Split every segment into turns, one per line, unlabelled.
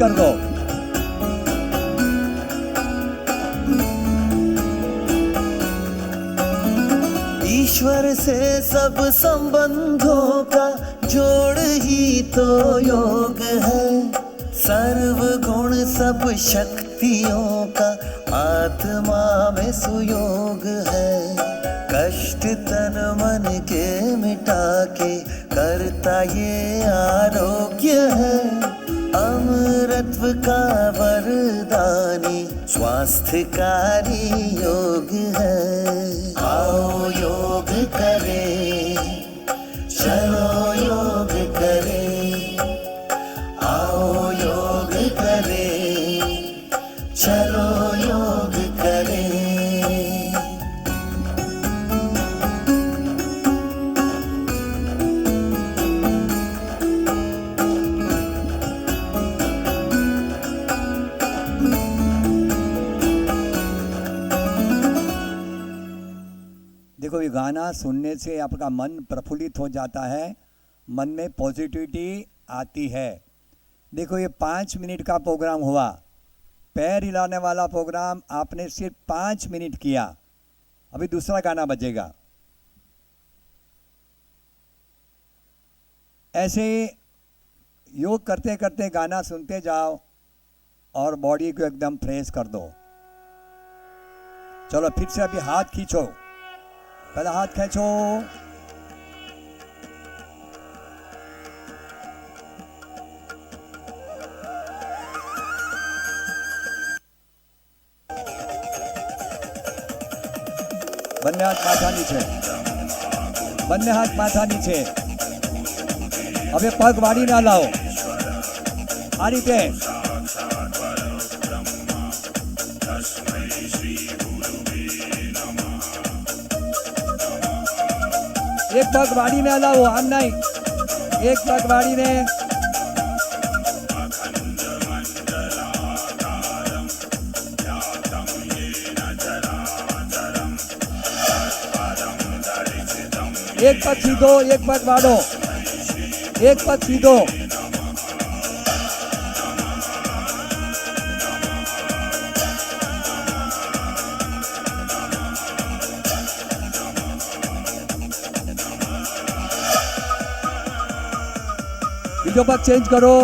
कर दो।
ईश्वर से सब संबंधों का जोड़ ही तो योग है। सर्व गुण सब शक्तियों का आत्मा में सुयोग है। कष्ट तन मन के मिटा के करता ये आरोग्य है। अमृतत्व का वरदानी स्वास्थ्यकारी योग है। आओ योग करें, चलो योग करें। आओ योग करें, चलो योग करें।
देखो, ये गाना सुनने से आपका मन प्रफुल्लित हो जाता है, मन में पॉजिटिविटी आती है। देखो, ये 5 मिनट का प्रोग्राम हुआ, पैर हिलाने वाला प्रोग्राम आपने सिर्फ 5 मिनट किया। अभी दूसरा गाना बजेगा। ऐसे योग करते करते गाना सुनते जाओ और बॉडी को एकदम फ्रेश कर दो। चलो फिर से अभी हाथ खींचो, पहले हाथ खींचो, બંને હાથ માથા નીચે, બંને હાથ માથા નીચે। હવે પગ વાળી ના લાવો, આ રીતે एक पग वाड़ी में लाओ, आम नहीं, एक पग वाड़ी में। एक पग सीधो, एक पग वाड़ो, एक पग सीधो। बीजो पग चेंज करो।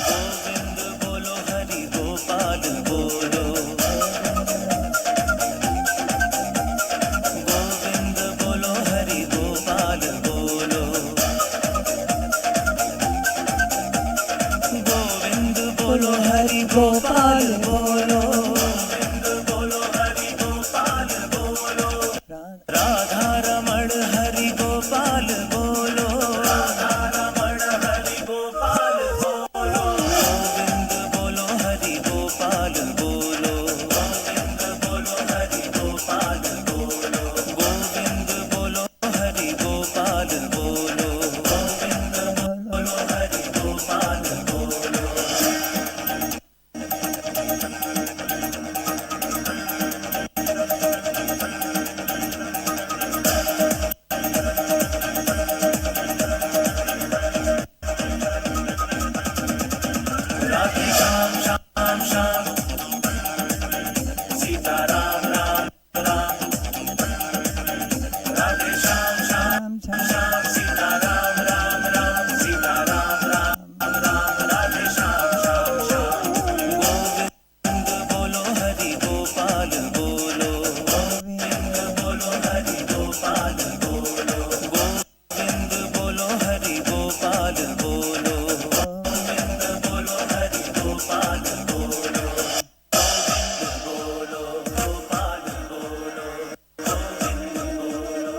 गोविंद बोलो, हरि गोपाल बोलो। गोविंद बोलो, हरि गोपाल बोलो। गोविंद बोलो, हरि गोपाल बोलो। गोविंद बोलो, हरि गोपाल बोलो। राधा रमण हरि गोपाल बोलो। राधा रमण हरि गोपाल बोलो। गोविंद बोलो, हरि गोपाल बोलो। गोविंद बोलो, हरि गोपाल बोलो। गोविंद बोलो, हरि गोपाल बोलो। गोविंद बोलो, हरि गोपाल बोलो। राधे श्याम श्याम श्याम, सीता राम राम राम। राधे श्याम श्याम श्याम, सीता राम राम राम। सीता राम राम राम, राधे श्याम श्याम श्याम। गोविंद बोलो, हरि गोपाल बोलो। गोविंद बोलो, हरि गोपाल बोलो। गोविंद बोलो, हरि गोपाल बोलो। गोविंद बोलो, हरि गोपाल बोलो। गोविंद बोलो, गोपाल बोलो। गोविंद बोलो।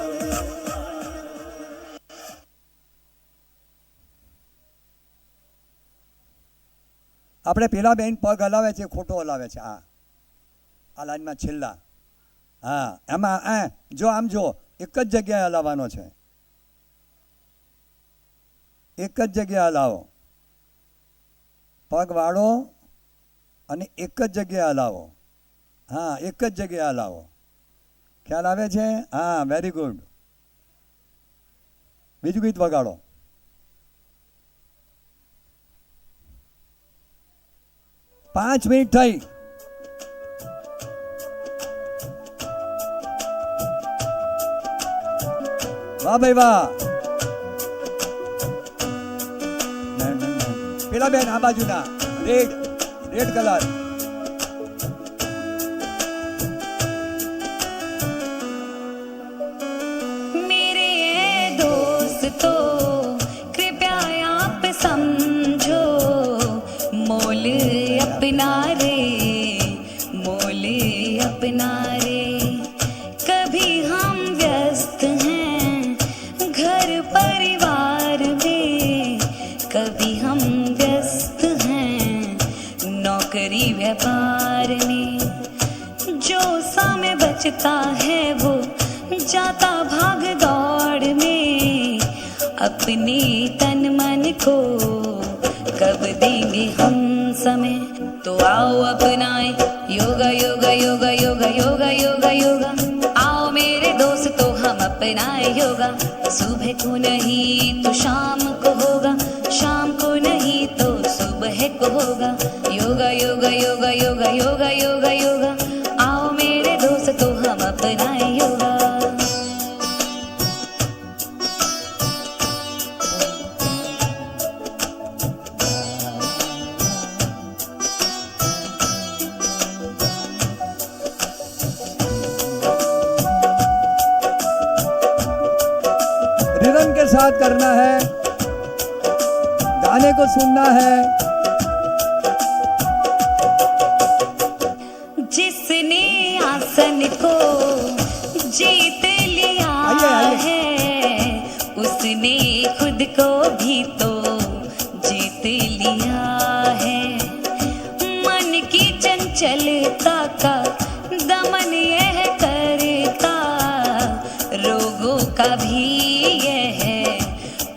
આપણે પેલા બેન પગ હલાવે છે, ખોટો હલાવે છે। આ લાઈનમાં છેલ્લા, હા, એમાં જો આમ જો, એક જ જગ્યાએ હલાવવાનો છે, એક જ જગ્યાએ હલાવો, પગ વાળો અને એક જ જગ્યાએ હલાવો। હા, એક જ જગ્યાએ હલાવો। ખ્યાલ આવે છે? હા, વેરી ગુડ। બીજું ગીત વગાડો। 5 મિનિટ થઈ. વાહ ભાઈ વાહ. પેલા બેન આ બાજુના રેડ કલર.
मेरे ये दोस्तों कृपया आप समझो, मोल अपना रे, मोल अपना रे। कभी हम व्यस्त हैं घर परिवार में, कभी हम व्यस्त हैं नौकरी व्यापार में। जो समय बचता है वो जाता भाग दौड़ में, अपने तन मन को कब देंगे हम समय। तो आओ अपनाए योगा योगा योगा योगा योगा योगा योगा। आओ मेरे दोस्तों हम अपनाए योगा। सुबह को नहीं तो शाम को होगा, शाम को नहीं तो सुबह को होगा। योगा योगा योगा योगा योगा योगा योगा। आओ मेरे दोस्तों हम अपनाए योगा।
रिदम के साथ करना है, गाने को सुनना है।
जिसने आसन को जीत लिया
आइए।
है, उसने खुद को भी तो जीत लिया है। मन की चंचलता का दमन यह करता, रोगों का भी यह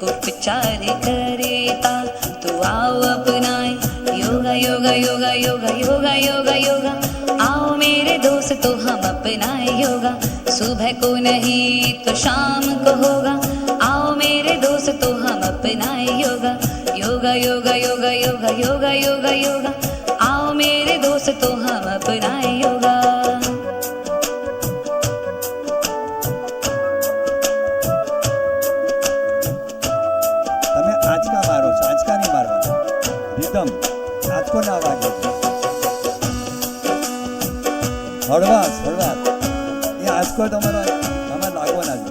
उपचार करता। तो आओ अपनाए योगा योगा योगा योगा योगा योगा योगा। आओ मेरे दोस्तों हम अपनाए योगा। सुबह को नहीं तो शाम को होगा। आओ मेरे दोस्तों हम अपनाए योगा। योगा योगा योगा योगा योगा योगा योगा। आओ मेरे दोस्तों हम अपनाए योगा।
તમે આંચકા મારો છો, આંચકા નહીં મારવાના. રિધમ આંચકો ના વાગે. હળવાશ હળવાશ. એ આંચકો તમારે લાગવાના છે.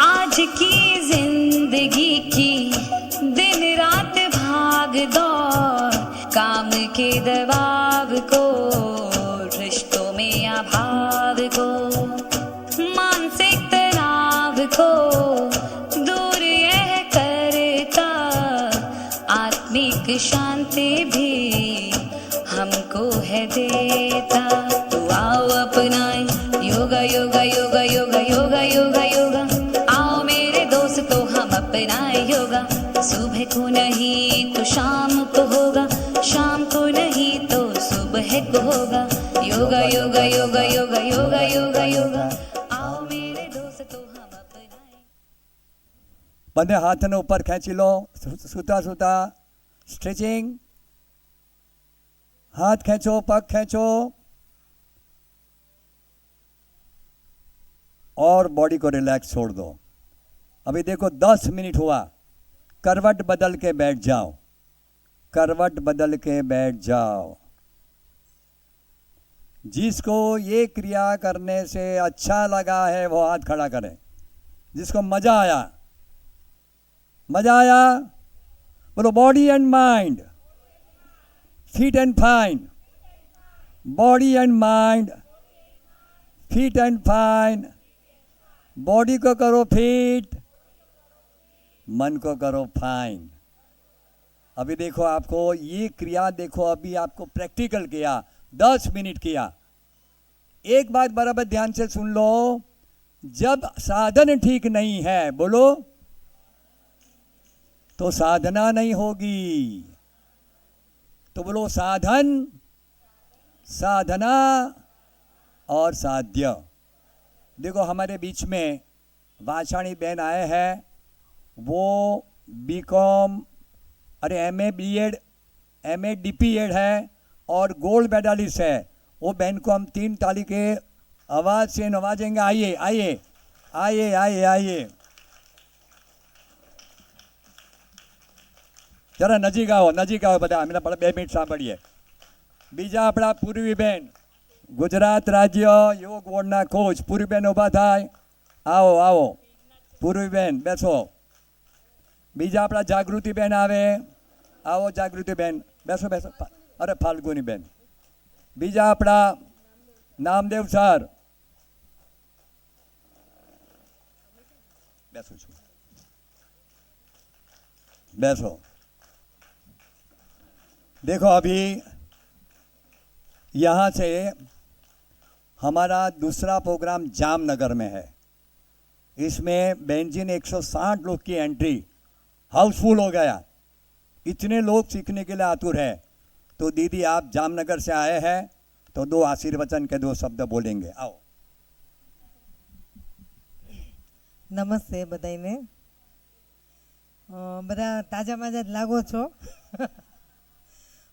आज की जिंदगी की दिन रात भाग दौड़, काम के दबाव को, रिश्तों में अभाव को, मानसिक तनाव को दूर यह करता, आत्मिक शांति भी हमको है देता। तो आओ अपनाए योगा योगा योगा योगा योगा योगा योगा। आओ मेरे दोस्तों हम अपनाए योगा। सुबह को नहीं तो शाम को होगा, शाम को नहीं तो सुबह को होगा। योगा योगा योगा योगा योगा योगा योगा। आओ मेरे दोस्तों हम अपनाए।
બંને હાથને ઉપર ખેંચી લો. સૂતા સૂતા સ્ટ્રેચિંગ. हाथ खींचो, पग खींचो और बॉडी को रिलैक्स छोड़ दो. अभी देखो 10 मिनट हुआ. करवट बदल के बैठ जाओ, करवट बदल के बैठ जाओ. जिसको ये क्रिया करने से अच्छा लगा है वो हाथ खड़ा करें. जिसको मजा आया, मजा आया बोलो body and mind, fit and fine, body and mind, fit and fine. Body को करो फिट, मन को करो फाइन. अभी देखो आपको ये क्रिया देखो, अभी आपको प्रैक्टिकल किया, 10 मिनट किया. एक बात बराबर ध्यान से सुन लो. जब साधन ठीक नहीं है बोलो तो साधना नहीं होगी. तो बोलो साधन, साधना और साध्य. देखो हमारे बीच में वाछाणी बहन आए हैं, वो बीकॉम, अरे एमए बीएड, एमए डीपीएड है और गोल्ड मेडलिस्ट है। वो बहन को हम 3 ताली के आवाज़ से नवाजेंगे। आइए आइए आइए आइए आइए, जरा नजीक आओ બધા અમે 2 મિનિટ સાંભળીએ। બીજા આપણા પૂર્વીબેન, ગુજરાત રાજ્ય યોગ બોર્ડના કોચ પૂર્વીબેન ઊભા થાય। આવો આવો પૂર્વીબેન, બેસો। બીજા આપણા જાગૃતિબેન આવે, આવો જાગૃતિબેન, બેસો બેસો। અરે ફાલ્ગુનીબેન। બીજા આપણા નામદેવ સર, બેસો છું, बैसो। देखो अभी यहाँ से हमारा दूसरा प्रोग्राम जामनगर में है। इसमें बहन जी ने 160 लोग की एंट्री, हाउसफुल हो गया। इतने लोग सीखने के लिए आतुर है। तो दीदी आप जामनगर से आए हैं तो 2 आशीर्वचन के 2 शब्द बोलेंगे। आओ।
નમસ્તે બધાને। બધા તાજા માજા જ લાગો છો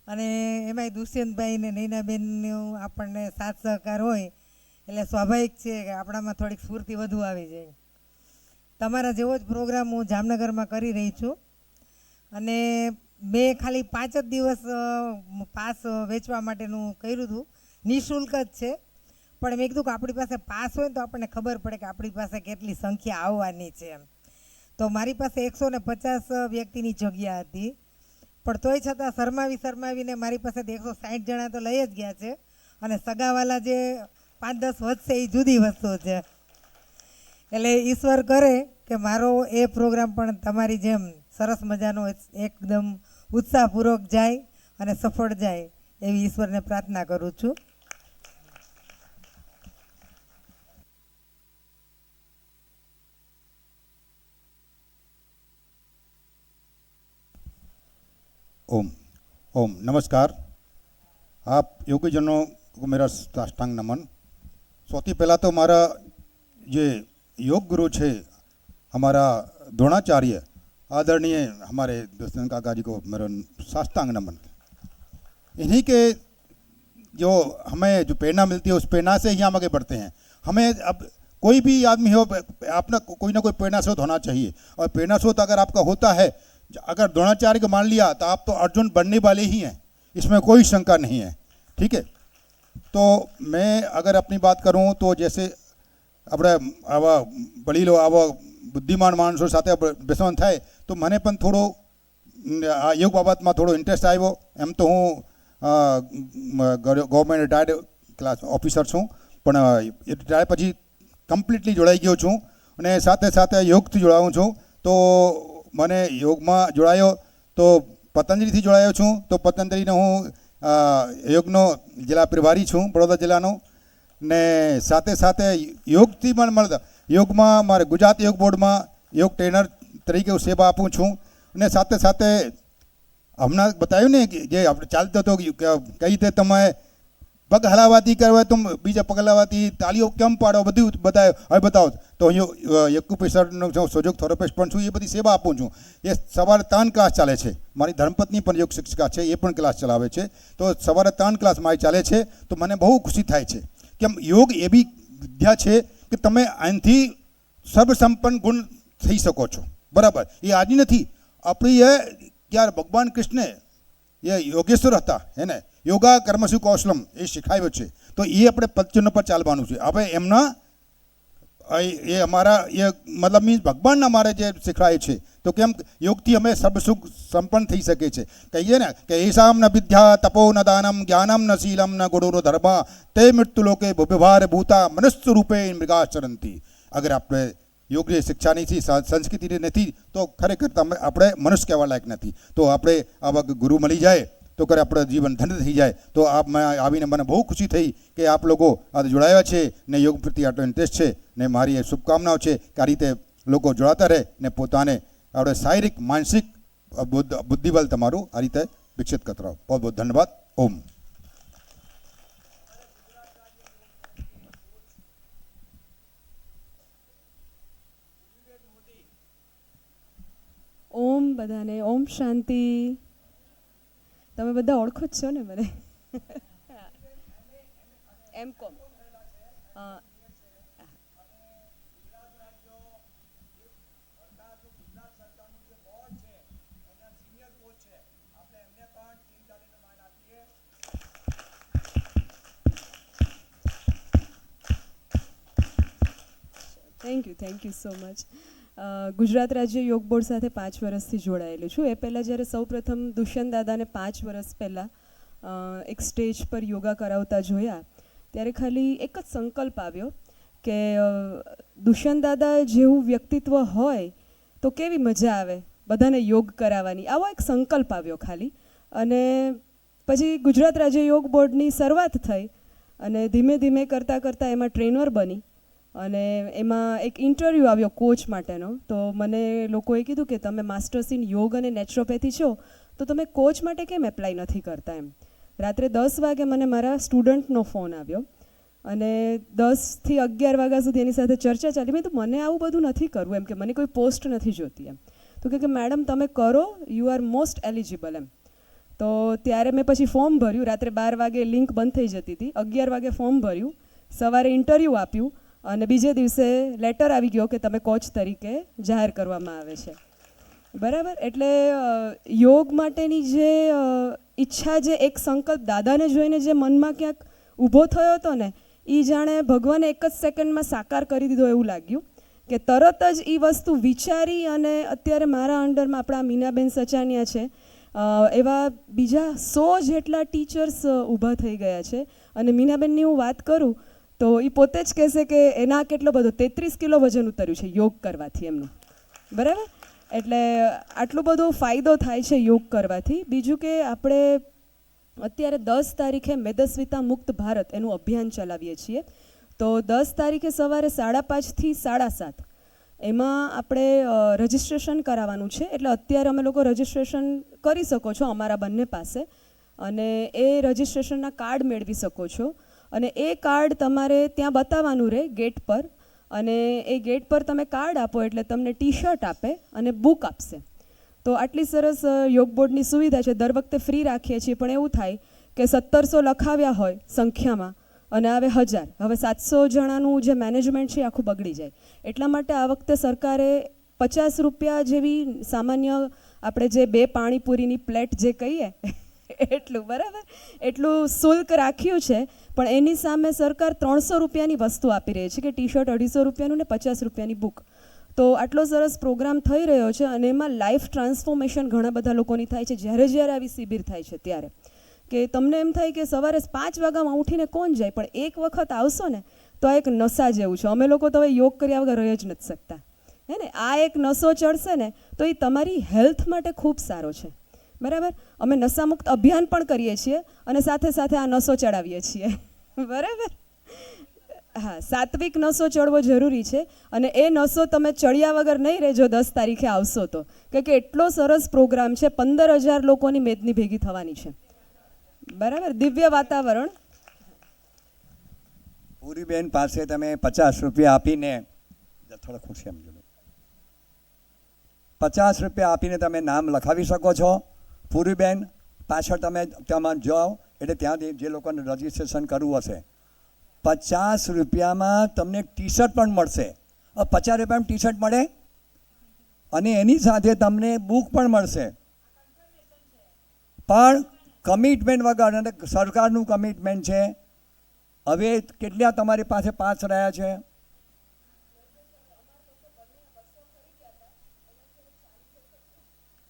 અને એમાંય દુષ્યંતભાઈ ને નૈનાબેનનું આપણને સાથ સહકાર હોય એટલે સ્વાભાવિક છે કે આપણામાં થોડીક સ્ફૂર્તિ વધુ આવી જાય। તમારા જેવો જ પ્રોગ્રામ હું જામનગરમાં કરી રહી છું અને મેં ખાલી 5 જ દિવસ પાસ વેચવા માટેનું કર્યું હતું। નિઃશુલ્ક જ છે, પણ મેં કીધું કે આપણી પાસે પાસ હોય તો આપણને ખબર પડે કે આપણી પાસે કેટલી સંખ્યા આવવાની છે એમ। તો મારી પાસે 150 વ્યક્તિની જગ્યા હતી, પણ તોય છતાં શરમાવીને મારી પાસેથી 160 જણા તો લઈ જ ગયા છે અને સગાવાલા જે 5-10 વધશે એ જુદી વસ્તુ છે। એટલે ઈશ્વર કરે કે મારો એ પ્રોગ્રામ પણ તમારી જેમ સરસ મજાનો એકદમ ઉત્સાહપૂર્વક જાય અને સફળ જાય એવી ઈશ્વરને પ્રાર્થના કરું છું।
ओम ओम नमस्कार। आप योगीजनों को मेरा साष्टांग नमन। સૌથી પહેલાં તો મારા જે योग गुरु છે हमारा द्रोणाचार्य आदरणीय हमारे दुष्यंत काका जी को मेरा साष्टांग नमन। इन्हीं के जो हमें जो प्रेरणा मिलती है उस प्रेरणा से ही हम आगे बढ़ते हैं। हमें अब कोई भी आदमी हो, अपना कोई ना कोई प्रेरणा स्रोत होना चाहिए, और प्रेरणा स्रोत अगर आपका होता है, अगर द्रोणाचार्य को मान लिया तो आप तो अर्जुन बनने वाले ही हैं, इसमें कोई शंका नहीं है। ठीक है, तो मैं अगर अपनी बात करूं तो जैसे આપણે આવા વડીલો આવા બુદ્ધિમાન માણસો સાથે બેસવાનું થાય તો મને પણ થોડો આ યોગ બાબતમાં થોડો ઇન્ટરેસ્ટ આવ્યો। એમ તો હું ગવર્મેન્ટ રિટાયર્ડ ક્લાસ ઓફિસર છું, પણ રિટાયર પછી કમ્પ્લીટલી જોડાઈ ગયો છું અને સાથે સાથે યોગથી જોડાઉં છું। તો મને યોગમાં જોડાયો તો પતંજલિથી જોડાયો છું। તો પતંજલિનો હું યોગનો જિલ્લા પ્રભારી છું બરોડા જિલ્લાનો, ને સાથે સાથે યોગથી પણ મળતા યોગમાં મારે ગુજરાત યોગ બોર્ડમાં યોગ ટ્રેનર તરીકે હું સેવા આપું છું। અને સાથે સાથે હમણાં બતાવ્યું ને કે જે આપણે ચાલતો હતો કઈ રીતે તમે પગ હલાવાથી કરવા તો બીજા પગ હલાવાથી તાળીઓ કેમ પાડો બધું બતાવ્યું। હવે બતાવો તો હું એક્યુપ્રેશરનો સહયોગ થેરાપિસ્ટ પણ છું, એ બધી સેવા આપું છું। એ સવારે 3 ક્લાસ ચાલે છે, મારી ધર્મપત્ની પણ યોગ શિક્ષિકા છે, એ પણ ક્લાસ ચલાવે છે। તો સવારે 3 ક્લાસ મારી ચાલે છે, તો મને બહુ ખુશી થાય છે કેમ યોગ એવી વિદ્યા છે કે તમે આનાથી સર્વસંપન્ન ગુણ થઈ શકો છો। બરાબર, એ આજની નથી, આપણી એ ત્યારે ભગવાન કૃષ્ણે એ યોગેશ્વર હતા એને યોગા કર્મસુ કૌશલમ એ શીખાવ્યો છે। તો એ આપણે પદચિહ્ન પર ચાલવાનું છે। હવે એમના એ અમારા એ મતલબ મીન્સ ભગવાનના અમારે જે શીખવાય છે, તો કેમ યોગથી અમે સર્વસુખ સંપન્ન થઈ શકે છે। કહીએ ને કે એસામ ન વિદ્યા તપો ન દાનમ જ્ઞાનમ ન શીલમ ન ગુણો ધર્મ તે મૃત્યુ લોકે વ્યવહાર ભૂતા મનુષ્ય રૂપે મૃગાચરંતી। અગર આપણે યોગની શિક્ષા નથી, સંસ્કૃતિ નથી, તો ખરેખર તમે આપણે મનુષ્ય કહેવા લાયક નથી। તો આપણે આવા ગુરુ મળી જાય તો કરે આપણે જીવન ધન્ય થઈ જાય। તો આવીને મને બહુ ખુશી થઈ કે આપ લોકો આ જોડાયા છે ને યોગ પ્રત્યે આટલો ઇન્ટરેસ્ટ છે, ને મારી એ શુભકામનાઓ છે કે આ રીતે લોકો જોડાતા રહે ને પોતાને આપણે શારીરિક માનસિક બુદ્ધિબળ તમારું આ રીતે વિકસિત કરતા રહો। બહુ બહુ ધન્યવાદ। ઓમ।
બધાને. ઓમ શાંતિ. તમે બધા ઓળખો જ છો ને મને? M Com. Thank you so much. Gujarat રાજ્ય યોગ બોર્ડ સાથે 5 વર્ષથી જોડાયેલું છું. એ પહેલાં જ્યારે સૌપ્રથમ દુષ્યંત દાદાને 5 વર્ષ પહેલાં એક સ્ટેજ પર યોગા કરાવતા જોયા ત્યારે ખાલી એક જ સંકલ્પ આવ્યો કે દુષ્યંત દાદા જેવું વ્યક્તિત્વ હોય તો કેવી મજા આવે બધાને યોગ કરાવવાની. આવો એક સંકલ્પ આવ્યો ખાલી. અને પછી ગુજરાત રાજ્ય યોગ બોર્ડની શરૂઆત થઈ અને ધીમે ધીમે કરતાં કરતાં એમાં ટ્રેનર બની અને એમાં એક ઇન્ટરવ્યૂ આવ્યો કોચ માટેનો. તો મને લોકોએ કીધું કે તમે માસ્ટર્સ ઇન યોગ અને નેચરોપેથી છો તો તમે કોચ માટે કેમ એપ્લાય નથી કરતા એમ. રાત્રે 10 વાગે મને મારા સ્ટુડન્ટનો ફોન આવ્યો અને 10 થી 11 વાગ્યા સુધી એની સાથે ચર્ચા ચાલી. મેં તો મને આવું બધું નથી કરવું એમ, કે મને કોઈ પોસ્ટ નથી જોતી એમ. તો કે મેડમ તમે કરો, યુ આર મોસ્ટ એલિજિબલ એમ. તો ત્યારે મેં પછી ફોર્મ ભર્યું. રાત્રે 12 વાગે લિંક બંધ થઈ જતી હતી. 11 વાગે ફોર્મ ભર્યું, સવારે ઇન્ટરવ્યૂ આપ્યું અને બીજે દિવસે લેટર આવી ગયો કે તમે કોચ તરીકે જાહેર કરવામાં આવે છે. બરાબર. એટલે યોગ માટેની જે ઈચ્છા, જે એક સંકલ્પ દાદાને જોઈને જે મનમાં ક્યાંક ઊભો થયો હતો ને, એ જાણે ભગવાને એક જ સેકન્ડમાં સાકાર કરી દીધો એવું લાગ્યું કે તરત જ એ વસ્તુ વિચારી. અને અત્યારે મારા અંડરમાં આપણા મીનાબેન સચાનિયા છે, એવા બીજા 100 જેટલા ટીચર્સ ઊભા થઈ ગયા છે. અને મીનાબેનની હું વાત કરું તો એ પોતે જ કહેશે કે એના કેટલો બધો 33 કિલો વજન ઉતર્યું છે યોગ કરવાથી એમનું. બરાબર. એટલે આટલો બધો ફાયદો થાય છે યોગ કરવાથી. બીજું કે આપણે અત્યારે 10 તારીખે મેદસ્વીતા મુક્ત ભારત એનું અભિયાન ચલાવીએ છીએ. તો 10 તારીખે સવારે 5:30 થી 7:30 એમાં આપણે રજિસ્ટ્રેશન કરાવવાનું છે. એટલે અત્યારે અમે લોકો રજિસ્ટ્રેશન કરી શકો છો અમારા બંને પાસે, અને એ રજિસ્ટ્રેશનના કાર્ડ મેળવી શકો છો. અને એ કાર્ડ તમારે ત્યાં બતાવવાનું રહે ગેટ પર. અને એ ગેટ પર તમે કાર્ડ આપો એટલે તમને ટી-શર્ટ આપે અને બુક આપશે. તો આટલી સરસ યોગ બોર્ડની સુવિધા છે. દર વખતે ફ્રી રાખીએ છીએ, પણ એવું થાય કે 1700 લખાવ્યા હોય સંખ્યામાં અને આવે 1000. હવે 700 જણાનું જે મેનેજમેન્ટ છે આખું બગડી જાય. એટલા માટે આ વખતે સરકારે 50 રૂપિયા જેવી સામાન્ય આપણે જે 2 પાણીપુરીની પ્લેટ જે કહીએ એટલું, બરાબર, એટલું શુલ્ક રાખ્યું છે. પણ એની સામે સરકાર 300 રૂપિયાની વસ્તુ આપી રહી છે, કે ટી-શર્ટ 250 રૂપિયાનું ને 50 રૂપિયાની બુક. તો આટલો સરસ પ્રોગ્રામ થઈ રહ્યો છે અને એમાં લાઈફ ટ્રાન્સફોર્મેશન ઘણા બધા લોકોની થાય છે જ્યારે આવી શિબિર થાય છે ત્યારે. કે તમને એમ થાય કે સવારે 5 વાગ્યામાં ઉઠીને કોણ જાય, પણ એક વખત આવશો ને તો આ એક નશા જેવું છે. અમે લોકો તો હવે યોગ કર્યા વગર રહી જ નથી શકતા, હે ને. આ એક નશો ચડશે ને તો એ તમારી હેલ્થ માટે ખૂબ સારો છે. બરાબર. અમે નશામુક્ત અભિયાન પણ કરીએ છીએ અને સાથે સાથે આ નશો ચડાવીએ છીએ. બરાબર. હા, સાત્વિક નશો ચડવો જરૂરી છે. અને એ નશો તમે ચડ્યા વગર નહીં રહેજો 10 તારીખે આવશો તો, કે એટલો સરસ પ્રોગ્રામ છે. 15,000 લોકોની મેદની ભેગી થવાની છે. બરાબર. દિવ્ય વાતાવરણ.
પૂરીબેન પાસે તમે 50 રૂપિયા આપીને, થોડા ખુશી સમજો, 50 રૂપિયા આપીને તમે નામ લખાવી શકો છો. પૂરીબેન પાછળ તમે ત્યાં જાઓ એટલે ત્યાં જે લોકોને રજિસ્ટ્રેશન કરવું હશે, 50 રૂપિયામાં તમને ટી શર્ટ પણ મળશે. 50 રૂપિયામાં ટી શર્ટ મળે અને એની સાથે તમને બુક પણ મળશે. પણ કમિટમેન્ટ વગર, અને સરકારનું કમિટમેન્ટ છે. હવે કેટલા તમારી પાસે પાસ રહ્યા છે?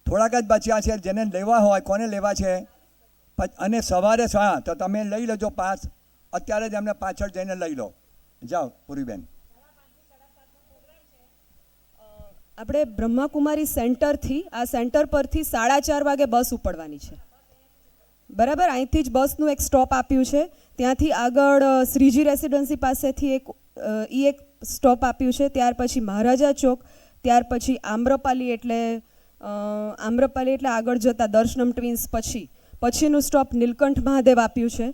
થોડાક જ બચ્યા છે. જેને લેવા હોય, કોને લેવા છે? અને સવારે તો તમે લઈ લેજો પાસ. અત્યારે જ એમને પાછળ જઈને લઈ લો. જાઓ પૂરીબેન.
આપણે બ્રહ્માકુમારી સેન્ટરથી, આ સેન્ટર પરથી 4:30 વાગે બસ ઉપડવાની છે. બરાબર. અહીંથી જ બસનું એક સ્ટોપ આપ્યું છે. ત્યાંથી આગળ શ્રીજી રેસિડન્સી પાસેથી એક સ્ટોપ આપ્યું છે. ત્યાર પછી મહારાજા ચોક, ત્યાર પછી આમ્રપાલી એટલે આગળ જતાં દર્શનમ ટ્વિન્સ પછીનું સ્ટોપ નીલકંઠ મહાદેવ આપ્યું છે.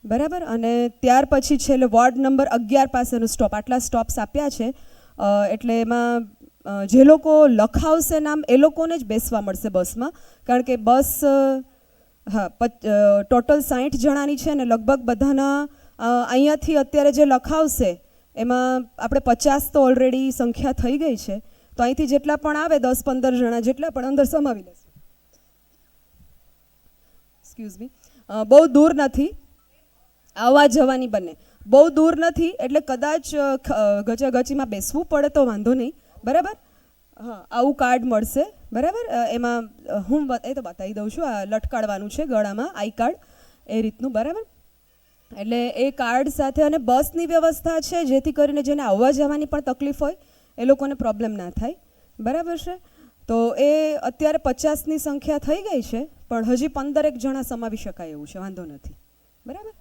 બરાબર. અને ત્યાર પછી છેલ્લે વોર્ડ નંબર 11 પાસેનું સ્ટોપ. આટલા સ્ટોપ્સ આપ્યા છે. એટલે એમાં જે લોકો લખાવશે નામ એ લોકોને જ બેસવા મળશે બસમાં, કારણ કે બસ હા ટોટલ 60 જણાની છે ને લગભગ બધાના અહીંયાથી અત્યારે જે લખાવશે એમાં આપણે 50 તો ઓલરેડી સંખ્યા થઈ ગઈ છે, તો અહીંથી જેટલા પણ આવે 10-15 જણા જેટલા પણ અંદર સમાવી લેશે. એક્સક્યુઝ મી, બહુ દૂર નથી, આવવા જવાની બંને બહુ દૂર નથી, એટલે કદાચ ગચાગચીમાં બેસવું પડે તો વાંધો નહીં, બરાબર. હા, આવું કાર્ડ મળશે, બરાબર. એમાં હું એ તો બતાવી દઉં છું, આ લટકાડવાનું છે ગળામાં આઈ કાર્ડ એ રીતનું, બરાબર. એટલે એ કાર્ડ સાથે અને બસની વ્યવસ્થા છે જેથી કરીને જેને આવવા જવાની પણ તકલીફ હોય એ લોકોને પ્રોબ્લેમ ના થાય, બરાબર છે. તો એ અત્યારે 50ની સંખ્યા થઈ ગઈ છે, પણ હજી 15 જણા સમાવી શકાય એવું છે, વાંધો નથી, બરાબર.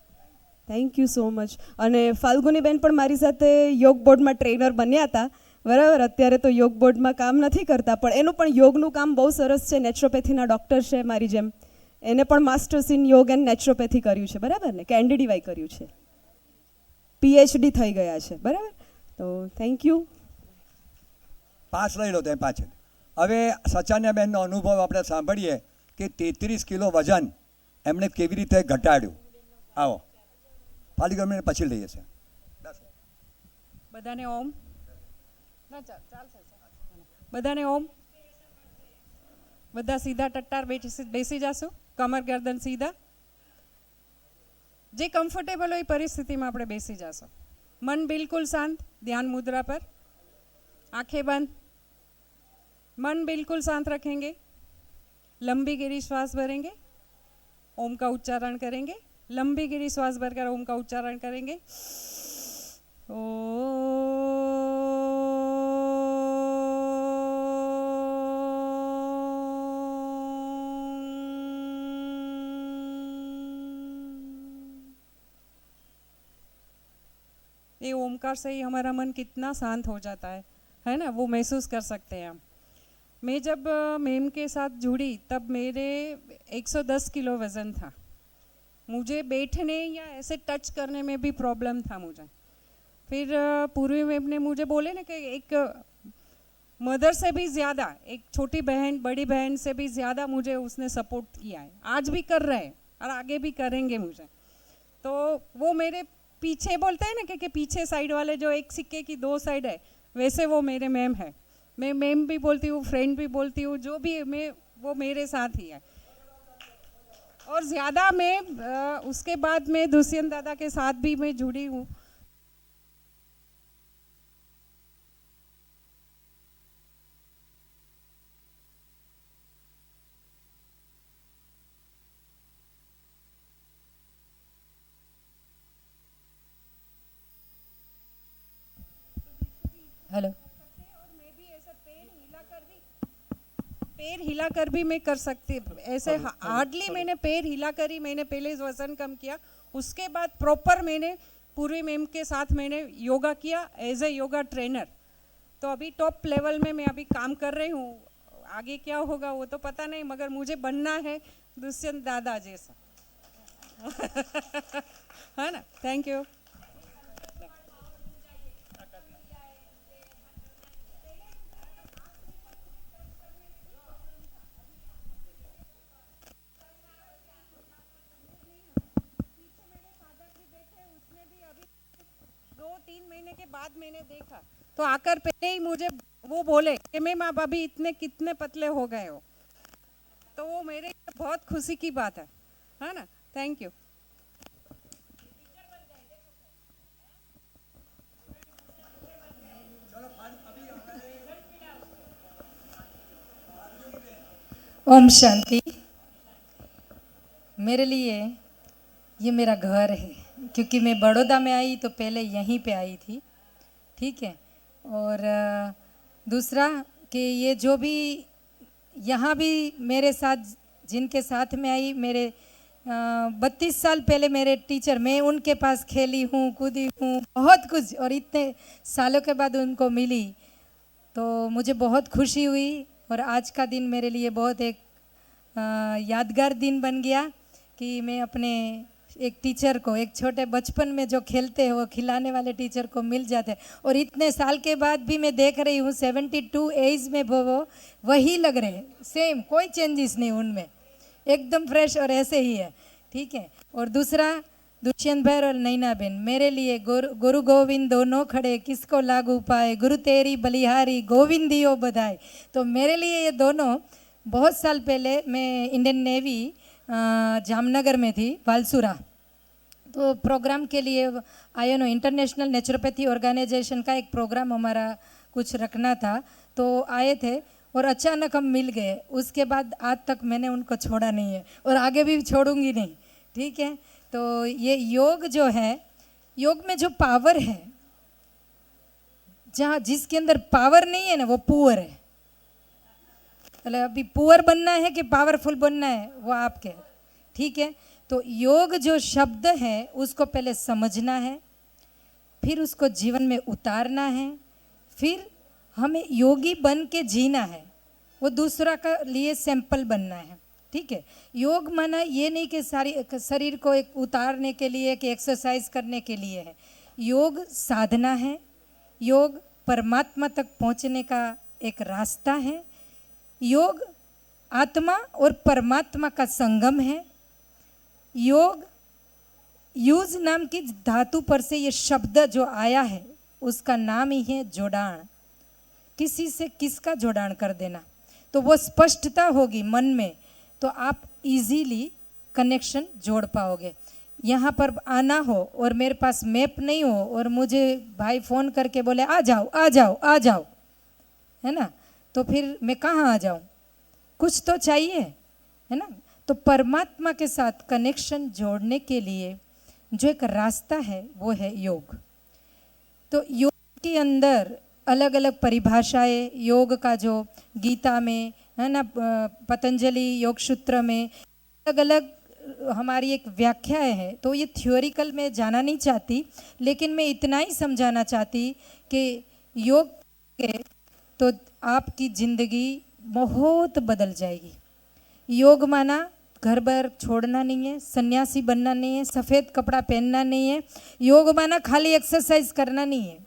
Thank you so much. અને ફાલ્ગુનીબેન પણ મારી સાથે યોગ બોર્ડમાં ટ્રેનર બન્યા હતા, બરાબર. અત્યારે તો યોગ બોર્ડમાં કામ નથી કરતા, પણ એનું પણ યોગનું કામ બહુ સરસ છે. નેચરોપેથીના ડૉક્ટર છે મારી જેમ, એને પણ માસ્ટર્સ ઇન યોગ એન્ડ નેચરોપેથી કર્યું છે, બરાબર ને, કે NDDY કર્યું છે, PhD થઈ ગયા છે, બરાબર. તો થેન્ક યુ.
પાસ લઈ લો તમે પાછળ. હવે સચાન્યાબેનનો અનુભવ આપણે સાંભળીએ કે 33 કિલો વજન એમણે કેવી રીતે ઘટાડ્યું. આવો ફાલ્ગુનીબેન પછી લઈએ છીએ.
બધાને ઓમ. બધાને ઓમ. બધા સીધા ટટ્ટાર બેસી જાશું, કમર ગરદન સીધા, જે કમ્ફર્ટેબલ હોય પરિસ્થિતિમાં આપણે બેસી જાશું. મન બિલકુલ શાંત, ध्यान मुद्रा पर, आंखें बंद, मन बिल्कुल शांत रखेंगे, लंबी गहरी श्वास भरेंगे, ओम का उच्चारण करेंगे, लंबी गहरी श्वास भरकर ओम का उच्चारण करेंगे. ये ओमकार से ही हमारा मन कितना शांत हो जाता है ना, वो महसूस कर सकते हैं हम. मैं जब मैम के साथ जुड़ी तब मेरे 110 किलो वज़न था. मुझे बैठने या ऐसे टच करने में भी प्रॉब्लम था मुझे. फिर पूर्वी मैम ने मुझे बोले ना कि एक मदर से भी ज़्यादा, एक छोटी बहन बड़ी बहन से भी ज़्यादा मुझे उसने सपोर्ट किया है, आज भी कर रहे हैं और आगे भी करेंगे मुझे. तो वो मेरे पीछे बोलते हैं ना कि पीछे साइड वाले जो एक सिक्के की 2 साइड है, वैसे वो मेरे मैम है. मैं मैम भी बोलती हूँ, फ्रेंड भी बोलती हूँ, जो भी मैं वो मेरे साथ ही है. और ज़्यादा मैं उसके बाद मैं दुष्यंत दादा के साथ भी मैं जुड़ी हूँ.
हेलो.
पैर हिलाकर भी मैं कर सकती, ऐसे हार्डली मैंने पैर हिलाकर ही मैंने पहले वजन कम किया. उसके बाद प्रॉपर मैंने पूर्वी मैम के साथ मैंने योगा किया एज ए योगा ट्रेनर. तो अभी टॉप लेवल में मैं अभी काम कर रही हूँ. आगे क्या होगा वो तो पता नहीं, मगर मुझे बनना है दुष्यंत दादा जैसा. है ना. Thank you. के बाद मैंने देखा तो आकर पहले ही मुझे वो बोले कि मैम आप अभी इतने कितने पतले हो गए हो. तो वो मेरे लिए बहुत खुशी की बात है ना. Thank you.
ओम शांति. मेरे लिए ये मेरा घर है, क्योंकि मैं बड़ौदा में आई तो पहले यहीं पे आई थी, ठीक है. और दूसरा कि ये जो भी यहाँ भी मेरे साथ जिनके साथ में आई, मेरे 32 साल पहले मेरे टीचर, मैं उनके पास खेली हूँ, कूदी हूँ, बहुत कुछ, और इतने सालों के बाद उनको मिली तो मुझे बहुत खुशी हुई. और आज का दिन मेरे लिए बहुत एक यादगार दिन बन गया कि मैं अपने एक टीचर को, एक छोटे बचपन में जो खेलते हैं वो खिलाने वाले टीचर को मिल जाते हैं, और इतने साल के बाद भी मैं देख रही हूँ 72 एज में वो वही लग रहे हैं, सेम, कोई चेंजेस नहीं उनमें, एकदम फ्रेश और ऐसे ही है। ठीक है। और दूसरा, दुष्यंत भाई और नैना बहन, मेरे लिए गुरु गोविंद दोनों खड़े, किसको लागू पाए, गुरु तेरी बलिहारी गोविंदियो बधाई। तो मेरे लिए ये दोनों, बहुत साल पहले मैं इंडियन नेवी जामनगर में थी, वालसुरा, तो प्रोग्राम के लिए आया नो, इंटरनेशनल नेचुरोपैथी ऑर्गेनाइजेशन का एक प्रोग्राम हमारा कुछ रखना था, तो आए थे और अचानक हम मिल गए। उसके बाद आज तक मैंने उनको छोड़ा नहीं है और आगे भी छोड़ूंगी नहीं। ठीक है। तो ये योग जो है, योग में जो पावर है, जहाँ जिसके अंदर पावर नहीं है ना, वो पुअर है। मतलब अभी पुअर बनना है कि पावरफुल बनना है, वो आपके। ठीक है। तो योग जो शब्द है उसको पहले समझना है, फिर उसको जीवन में उतारना है, फिर हमें योगी बन के जीना है, वो दूसरा का लिए सैंपल बनना है। ठीक है। योग माना ये नहीं कि सारी शरीर को एक उतारने के लिए, कि एक्सरसाइज करने के लिए है। योग साधना है, योग परमात्मा तक पहुंचने का एक रास्ता है, योग आत्मा और परमात्मा का संगम है। योग, यूज नाम की धातु पर से ये शब्द जो आया है उसका नाम ही है जोड़ाण, किसी से किसका जोड़ाण कर देना। तो वो स्पष्टता होगी मन में, तो आप इजीली कनेक्शन जोड़ पाओगे। यहाँ पर आना हो और मेरे पास मैप नहीं हो और मुझे भाई फ़ोन करके बोले आ जाओ आ जाओ आ जाओ, है ना, तो फिर मैं कहाँ आ जाऊँ, कुछ तो चाहिए, है ना। तो परमात्मा के साथ कनेक्शन जोड़ने के लिए जो एक रास्ता है वो है योग। तो योग के अंदर अलग अलग परिभाषाएं, योग का जो गीता में है ना, पतंजलि योग सूत्र में अलग अलग हमारी एक व्याख्याएं है। तो ये थ्योरिकल में जाना नहीं चाहती, लेकिन मैं इतना ही समझाना चाहती कि योग के तो आपकी ज़िंदगी बहुत बदल जाएगी। योग माना घर बार छोड़ना नहीं है, सन्यासी बनना नहीं है, सफ़ेद कपड़ा पहनना नहीं है। योग माना खाली एक्सरसाइज करना नहीं है।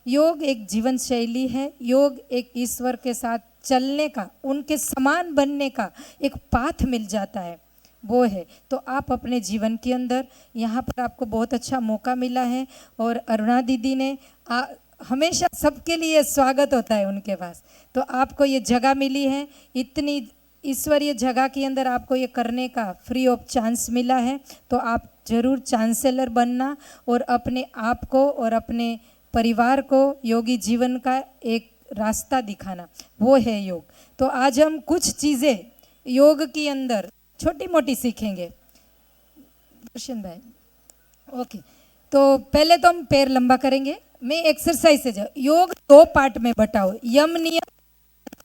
योग एक जीवन शैली है। योग एक ईश्वर के साथ चलने का, उनके समान बनने का एक पाथ मिल जाता है, वो है। तो आप अपने जीवन के अंदर, यहाँ पर आपको बहुत अच्छा मौका मिला है, और अरुणा दीदी ने हमेशा सबके लिए स्वागत होता है उनके पास। तो आपको ये जगह मिली है, इतनी ईश्वरीय जगह के अंदर आपको ये करने का फ्री ऑफ चांस मिला है, तो आप जरूर चांसलर बनना और अपने आप को और अपने परिवार को योगी जीवन का एक रास्ता दिखाना, वो है योग। तो आज हम कुछ चीज़ें योग के अंदर छोटी मोटी सीखेंगे। दुष्यंत भाई, ओके। तो पहले तो हम पैर लंबा करेंगे, मैं एक्सरसाइज से जाऊँ। योग 2 पार्ट में बटाओ, यम नियम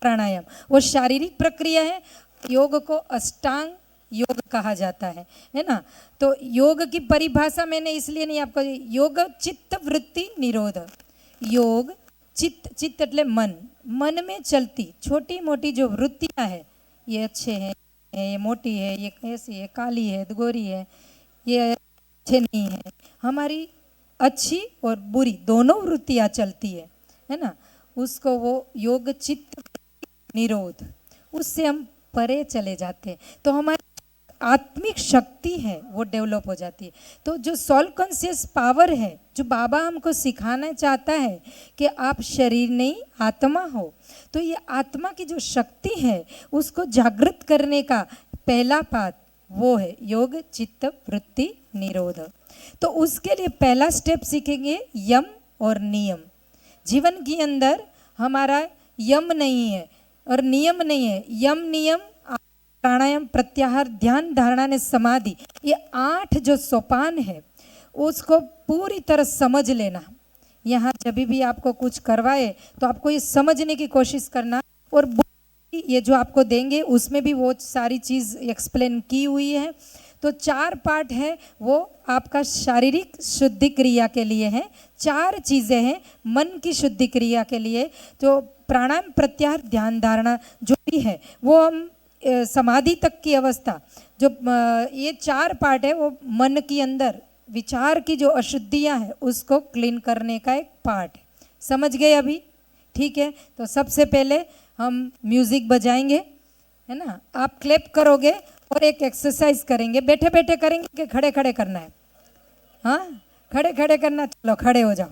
प्राणायाम, वो शारीरिक प्रक्रिया है। योग को अष्टांग योग कहा जाता है ना। तो योग की परिभाषा मैंने इसलिए नहीं आपको, योग चित्त वृत्ति निरोध। योग चित्त, चित्त એટલે मन, मन में चलती छोटी मोटी जो वृत्तियां है, ये अच्छे हैं, ये मोटी है, ये कैसी है, काली है, गोरी है, ये अच्छे नहीं है, हमारी अच्छी और बुरी दोनों वृत्तियां चलती है ना, उसको वो योग चित्त निरोध, उससे हम परे चले जाते हैं। तो हमारी आत्मिक शक्ति है वो डेवलप हो जाती है। तो जो सोल कॉन्शियस पावर है, जो बाबा हमको सिखाना चाहता है कि आप शरीर नहीं आत्मा हो, तो ये आत्मा की जो शक्ति है उसको जागृत करने का पहला पाठ वो है योग चित्त वृत्ति निरोध। तो उसके लिए पहला स्टेप सीखेंगे यम और नियम। जीवन के अंदर हमारा यम नहीं है और नियम नहीं है। यम नियम प्राणायाम प्रत्याहार ध्यान धारणा ने समाधि, ये 8 जो सोपान है उसको पूरी तरह समझ लेना। यहाँ जब भी आपको कुछ करवाए तो आपको ये समझने की कोशिश करना, और ये जो आपको देंगे उसमें भी वो सारी चीज़ एक्सप्लेन की हुई है। तो 4 पार्ट है वो आपका शारीरिक शुद्धि क्रिया के लिए है, 4 चीज़ें हैं मन की शुद्धि क्रिया के लिए। तो प्राणायाम प्रत्याहार ध्यान धारणा जो भी है वो हम समाधि तक की अवस्था, जो ये 4 पार्ट है, वो मन के अंदर विचार की जो अशुद्धियाँ हैं उसको क्लीन करने का एक पार्ट है। समझ गए अभी? ठीक है, तो सबसे पहले हम म्यूज़िक बजाएंगे, है ना। आप क्लैप करोगे और एक एक्सरसाइज करेंगे। बैठे बैठे करेंगे कि खड़े खड़े करना है? हाँ, खड़े खड़े करना। चलो खड़े हो जाओ।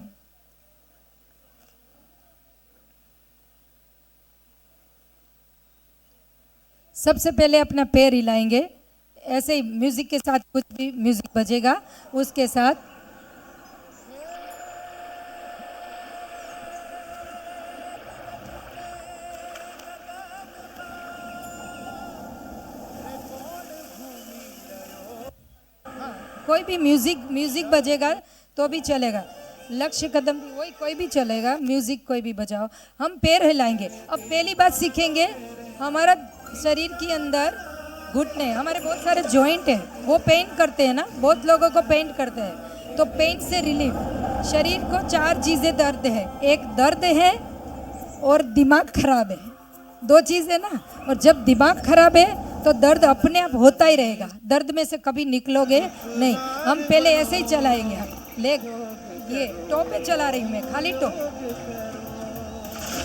सबसे पहले अपना पैर हिलाएंगे, ऐसे ही म्यूजिक के साथ, कुछ भी म्यूजिक बजेगा उसके साथ। कोई भी म्यूजिक बजेगा तो भी चलेगा। लक्ष्य कदम भी वही, कोई भी चलेगा, म्यूजिक कोई भी बजाओ। हम पैर हिलाएंगे। अब पहली बात सीखेंगे, हमारा शरीर के अंदर घुटने, हमारे बहुत सारे जॉइंट हैं, वो पेन करते हैं ना, बहुत लोगों को पेन करते हैं। तो पेन से रिलीफ, शरीर को 4 चीज़ें दर्द है। एक दर्द है और दिमाग खराब है, 2 चीज़ है ना। और जब दिमाग खराब है तो दर्द अपने आप होता ही रहेगा, दर्द में से कभी निकलोगे नहीं। हम पहले ऐसे ही चलाएंगे, लेग ये टो पे चला रही हूँ मैं, खाली टो।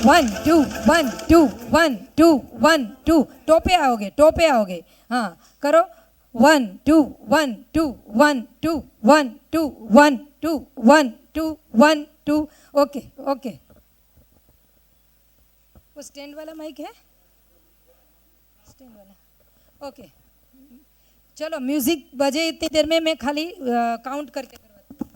1 2 1 2 1 2 1 2, टो पे आओगे। हाँ करो। 1 2 1 2 1 2 1 2 1 2 1 2 1 2। ओके। वो स्टैंड वाला माइक है, स्टैंड वाला। ओके, चलो म्यूजिक बजे इतनी देर में मैं खाली काउंट करके करवाती हूँ।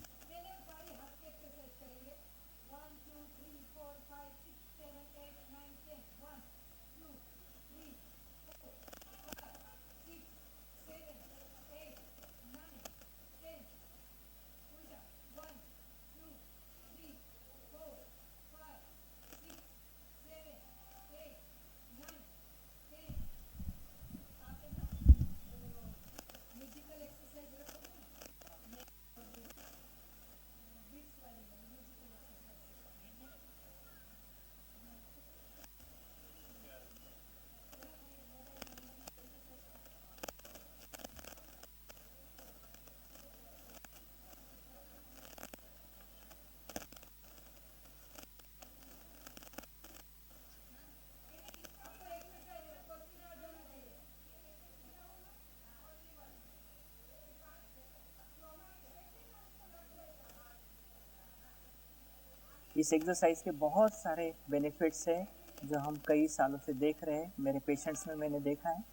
इस एक्सरसाइज के बहुत सारे बेनिफिट्स हैं जो हम कई सालों से देख रहे हैं। मेरे पेशेंट्स में मैंने देखा है,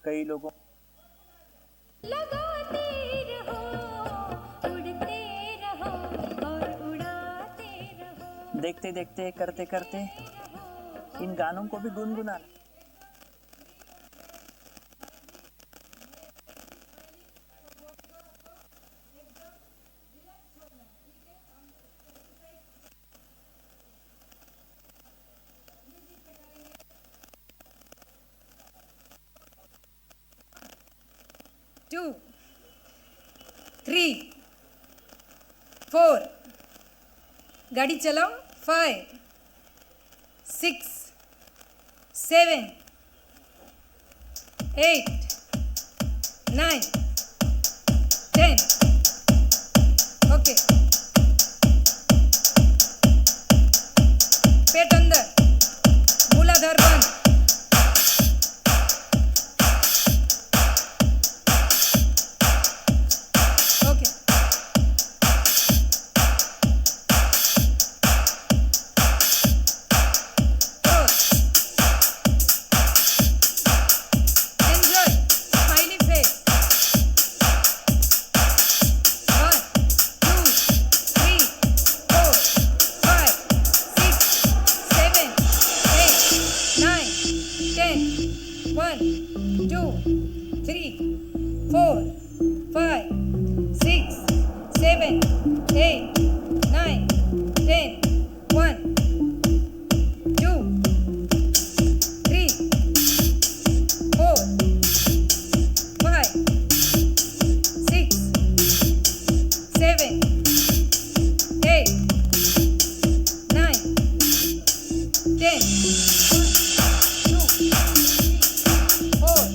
कई लोगों
लगाते रहो, उड़ते रहो और उड़ाते रहो।
देखते देखते, करते करते इन गानों को भी गुनगुनाना।
टू 3 4, गाड़ी चलाओ। 5 6 7 8 9 10। ओके, पेट अंदर, मूलाधार बंद। Four,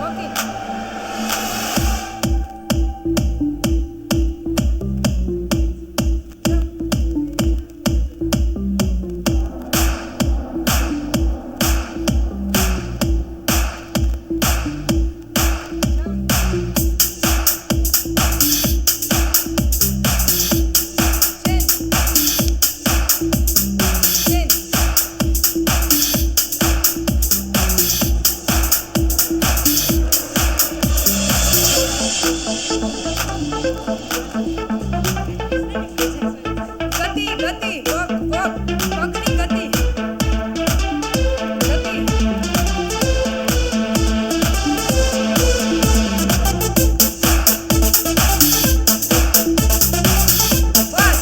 ओके गति गति वॉक वॉक वॉक की गति गति बस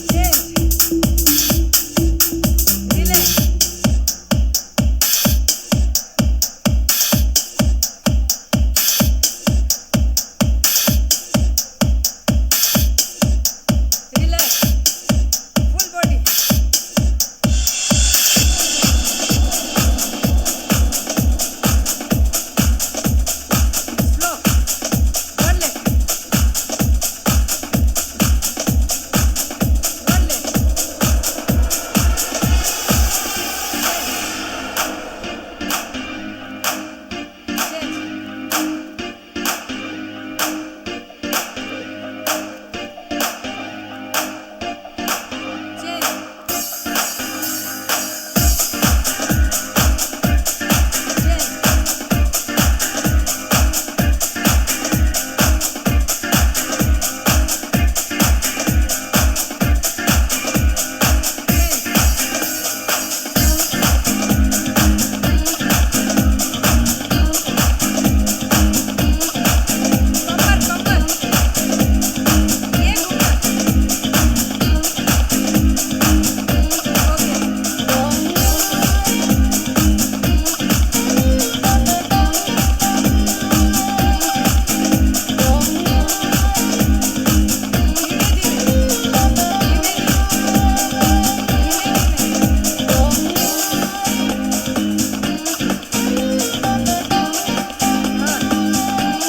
yes good good relax full body slow one ले कमर कमर ये घूमर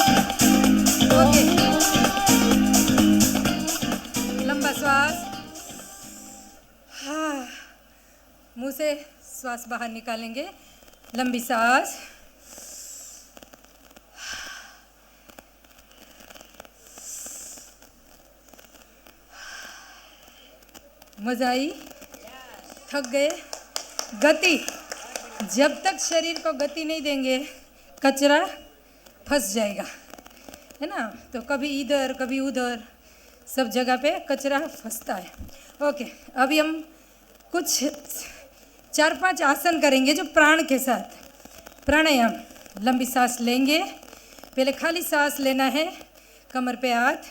ओके ओके लंबा श्वास हाँ मुंह से श्वास बाहर निकालेंगे लंबी सांस मजा आई थक गए गति जब तक शरीर को गति नहीं देंगे कचरा फंस जाएगा है ना तो कभी इधर कभी उधर सब जगह पे कचरा फंसता है ओके अभी हम कुछ 4-5 आसन करेंगे जो प्राण के साथ प्राणायाम लंबी सांस लेंगे पहले खाली सांस लेना है कमर पे हाथ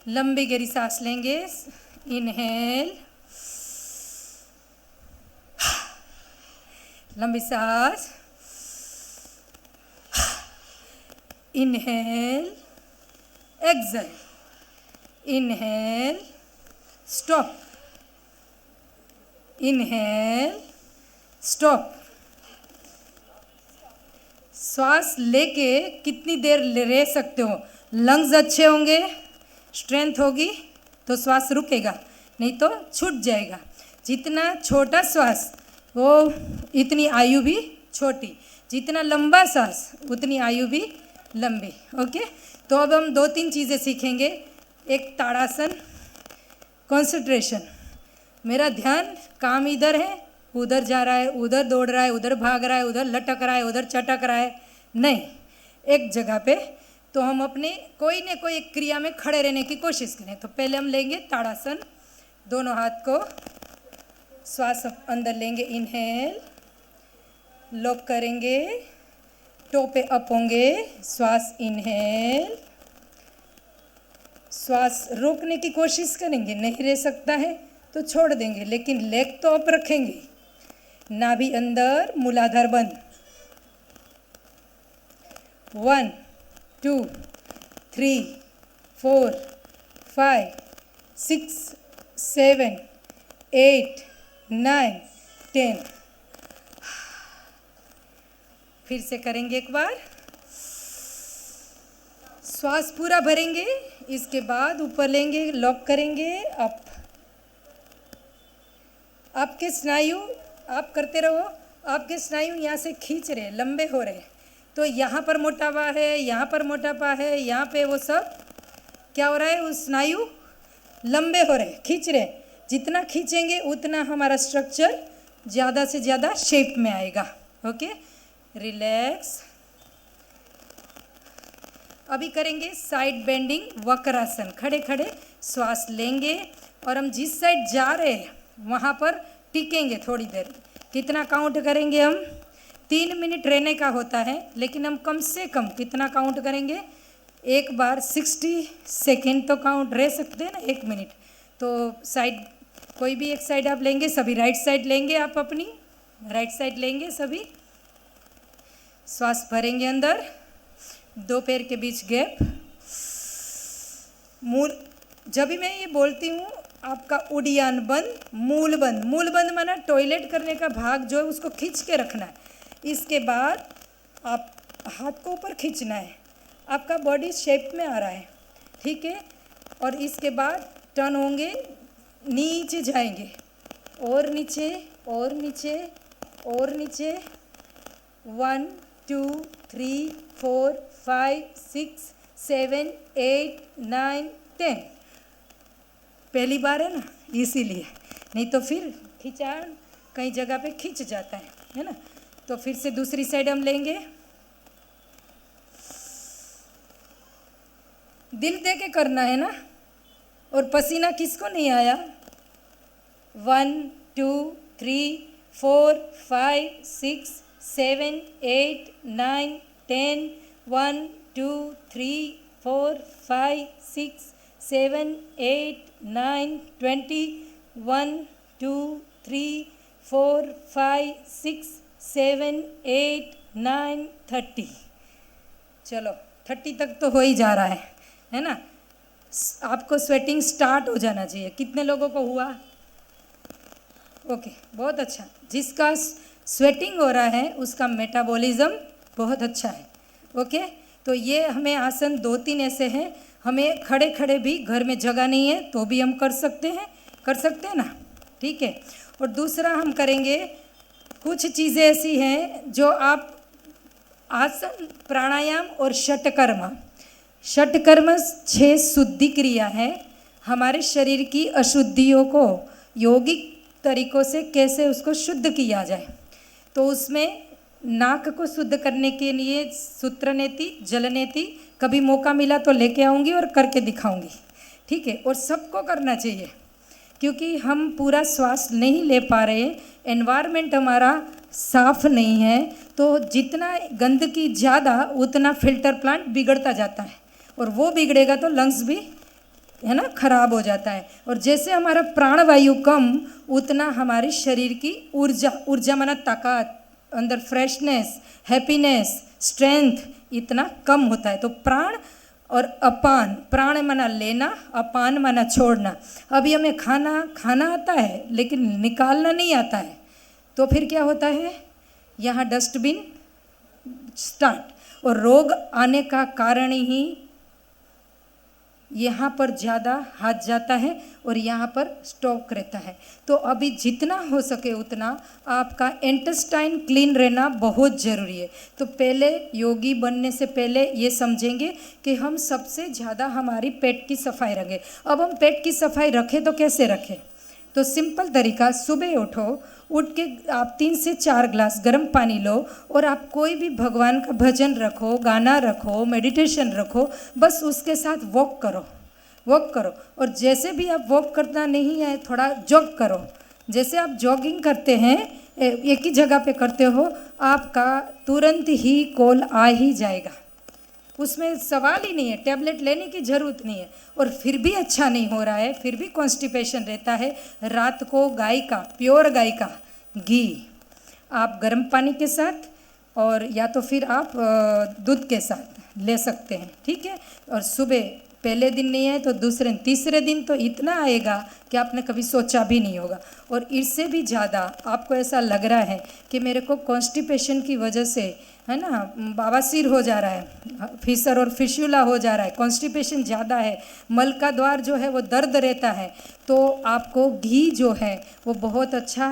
लंबी गहरी सांस लेंगे इनहेल लंबी सांस inhale exhale inhale stop inhale stop श्वास लेके कितनी देर रह सकते हो लंग्स अच्छे होंगे स्ट्रेंथ होगी तो श्वास रुकेगा नहीं तो छूट जाएगा जितना छोटा श्वास वो इतनी आयु भी छोटी जितना लंबा सांस उतनी आयु भी लंबी ओके तो अब हम 2-3 चीज़ें सीखेंगे एक ताड़ासन कंसंट्रेशन मेरा ध्यान काम इधर है उधर जा रहा है उधर दौड़ रहा है उधर भाग रहा है उधर लटक रहा है उधर चटक रहा है नहीं एक जगह पे तो हम अपने कोई न कोई एक क्रिया में खड़े रहने की कोशिश करें तो पहले हम लेंगे ताड़ासन दोनों हाथ को श्वास अंदर लेंगे, इनहेल, लॉक करेंगे, टो पे अप होंगे, श्वास इनहेल, श्वास रोकने की कोशिश करेंगे, नहीं रह सकता है तो छोड़ देंगे, लेकिन लेग तो अप रखेंगे, नाभि अंदर, मूलाधार बंद। 1 2 3 4 5 6 7 8 9 10। फिर से करेंगे एक बार, श्वास पूरा भरेंगे, इसके बाद ऊपर लेंगे, लॉक करेंगे, अप। आपके स्नायु, आप करते रहो, आपके स्नायु यहाँ से खींच रहे, लंबे हो रहे, तो यहाँ पर मोटापा है, यहाँ पर मोटापा है, यहाँ पे वो सब क्या हो रहा है, उस स्नायु लंबे हो रहे, खींच रहे। जितना खींचेंगे उतना हमारा स्ट्रक्चर ज़्यादा से ज़्यादा शेप में आएगा। Okay, relax. अभी करेंगे साइड बेंडिंग वक्रासन, खड़े खड़े श्वास लेंगे और हम जिस साइड जा रहे हैं वहाँ पर टिकेंगे थोड़ी देर। कितना काउंट करेंगे हम? 3 मिनट रहने का होता है, लेकिन हम कम से कम कितना काउंट करेंगे? एक बार 60 सेकेंड तो काउंट रह सकते हैं ना, 1 मिनट। तो साइड, कोई भी एक साइड आप लेंगे, सभी राइट साइड लेंगे, आप अपनी राइट साइड लेंगे सभी। श्वास भरेंगे अंदर, 2 पैर के बीच गैप। मूल, जब भी मैं ये बोलती हूँ आपका उड़ियान बंद, मूल बंद। मूल बंद माना टॉयलेट करने का भाग जो है उसको खींच के रखना है। इसके बाद आप हाथ को ऊपर खींचना है, आपका बॉडी शेप में आ रहा है, ठीक है। और इसके बाद टर्न होंगे, नीचे जाएंगे, और नीचे, और नीचे, और नीचे। 1 2 3 4 5 6 7 8 9 10। पहली बार है ना, इसीलिए, नहीं तो फिर खिंचाण कई जगह पे खिंच जाता है ना। तो फिर से दूसरी साइड हम लेंगे, दिल दे के करना है ना, और पसीना किसको नहीं आया? 1 2 3 4 5 6 7 8 9 10। 1 2 3 4 5 6 7 8 9 20। 1 2 3 4 5 6 7 8 9 30। चलो 30 तक तो हो ही जा रहा है ना। आपको स्वेटिंग स्टार्ट हो जाना चाहिए। कितने लोगों को हुआ? ओके, बहुत अच्छा। जिसका स्वेटिंग हो रहा है उसका मेटाबॉलिज्म बहुत अच्छा है। ओके, तो ये हमें आसन 2-3 ऐसे हैं, हमें खड़े खड़े भी, घर में जगह नहीं है तो भी हम कर सकते हैं ना, ठीक है। और दूसरा हम करेंगे, कुछ चीज़ें ऐसी हैं जो आप आसन, प्राणायाम और षटकर्म। षटकर्म 6 शुद्धि क्रिया है, हमारे शरीर की अशुद्धियों को योगिक तरीकों से कैसे उसको शुद्ध किया जाए। तो उसमें नाक को शुद्ध करने के लिए सूत्रनेति, जलनेति, कभी मौका मिला तो लेके आऊँगी और करके दिखाऊंगी, ठीक है। और सबको करना चाहिए, क्योंकि हम पूरा श्वास नहीं ले पा रहे, एनवायरनमेंट हमारा साफ नहीं है, तो जितना गंदगी ज़्यादा उतना फिल्टर प्लांट बिगड़ता जाता है, और वो बिगड़ेगा तो लंग्स भी, है ना, खराब हो जाता है। और जैसे हमारा प्राणवायु कम, उतना हमारे शरीर की ऊर्जा माना ताकत, अंदर फ्रेशनेस, हैप्पीनेस, स्ट्रेंथ इतना कम होता है। तो प्राण और अपान, प्राण माना लेना, अपान माना छोड़ना। अभी हमें खाना आता है लेकिन निकालना नहीं आता है, तो फिर क्या होता है? यहाँ डस्टबिन स्टार्ट। और रोग आने का कारण ही यहाँ पर ज़्यादा हाथ जाता है और यहाँ पर स्टॉक रहता है। तो अभी जितना हो सके उतना आपका इंटेस्टाइन क्लीन रहना बहुत ज़रूरी है। तो पहले योगी बनने से पहले ये समझेंगे कि हम सबसे ज़्यादा हमारी पेट की सफाई रखें। अब हम पेट की सफाई रखें तो कैसे रखें? तो सिंपल तरीका, सुबह उठ के आप 3 से 4 ग्लास गर्म पानी लो और आप कोई भी भगवान का भजन रखो, गाना रखो, मेडिटेशन रखो, बस उसके साथ वॉक करो। वॉक करो। और जैसे भी आप वॉक करना नहीं है, थोड़ा जॉग करो। जैसे आप जॉगिंग करते हैं, एक ही जगह पे करते हो, आपका तुरंत ही कॉल आ ही जाएगा, उसमें सवाल ही नहीं है, टैबलेट लेने की ज़रूरत नहीं है। और फिर भी अच्छा नहीं हो रहा है, फिर भी कॉन्स्टिपेशन रहता है, रात को गाय का, प्योर गाय का घी आप गर्म पानी के साथ और या तो फिर आप दूध के साथ ले सकते हैं, ठीक है। और सुबह पहले दिन नहीं है तो दूसरे तीसरे दिन तो इतना आएगा कि आपने कभी सोचा भी नहीं होगा। और इससे भी ज़्यादा आपको ऐसा लग रहा है कि मेरे को कॉन्स्टिपेशन की वजह से, है ना, बवासीर हो जा रहा है, फिसर और फिशुला हो जा रहा है, कॉन्स्टिपेशन ज़्यादा है, मल का द्वार जो है वो दर्द रहता है, तो आपको घी जो है वो बहुत अच्छा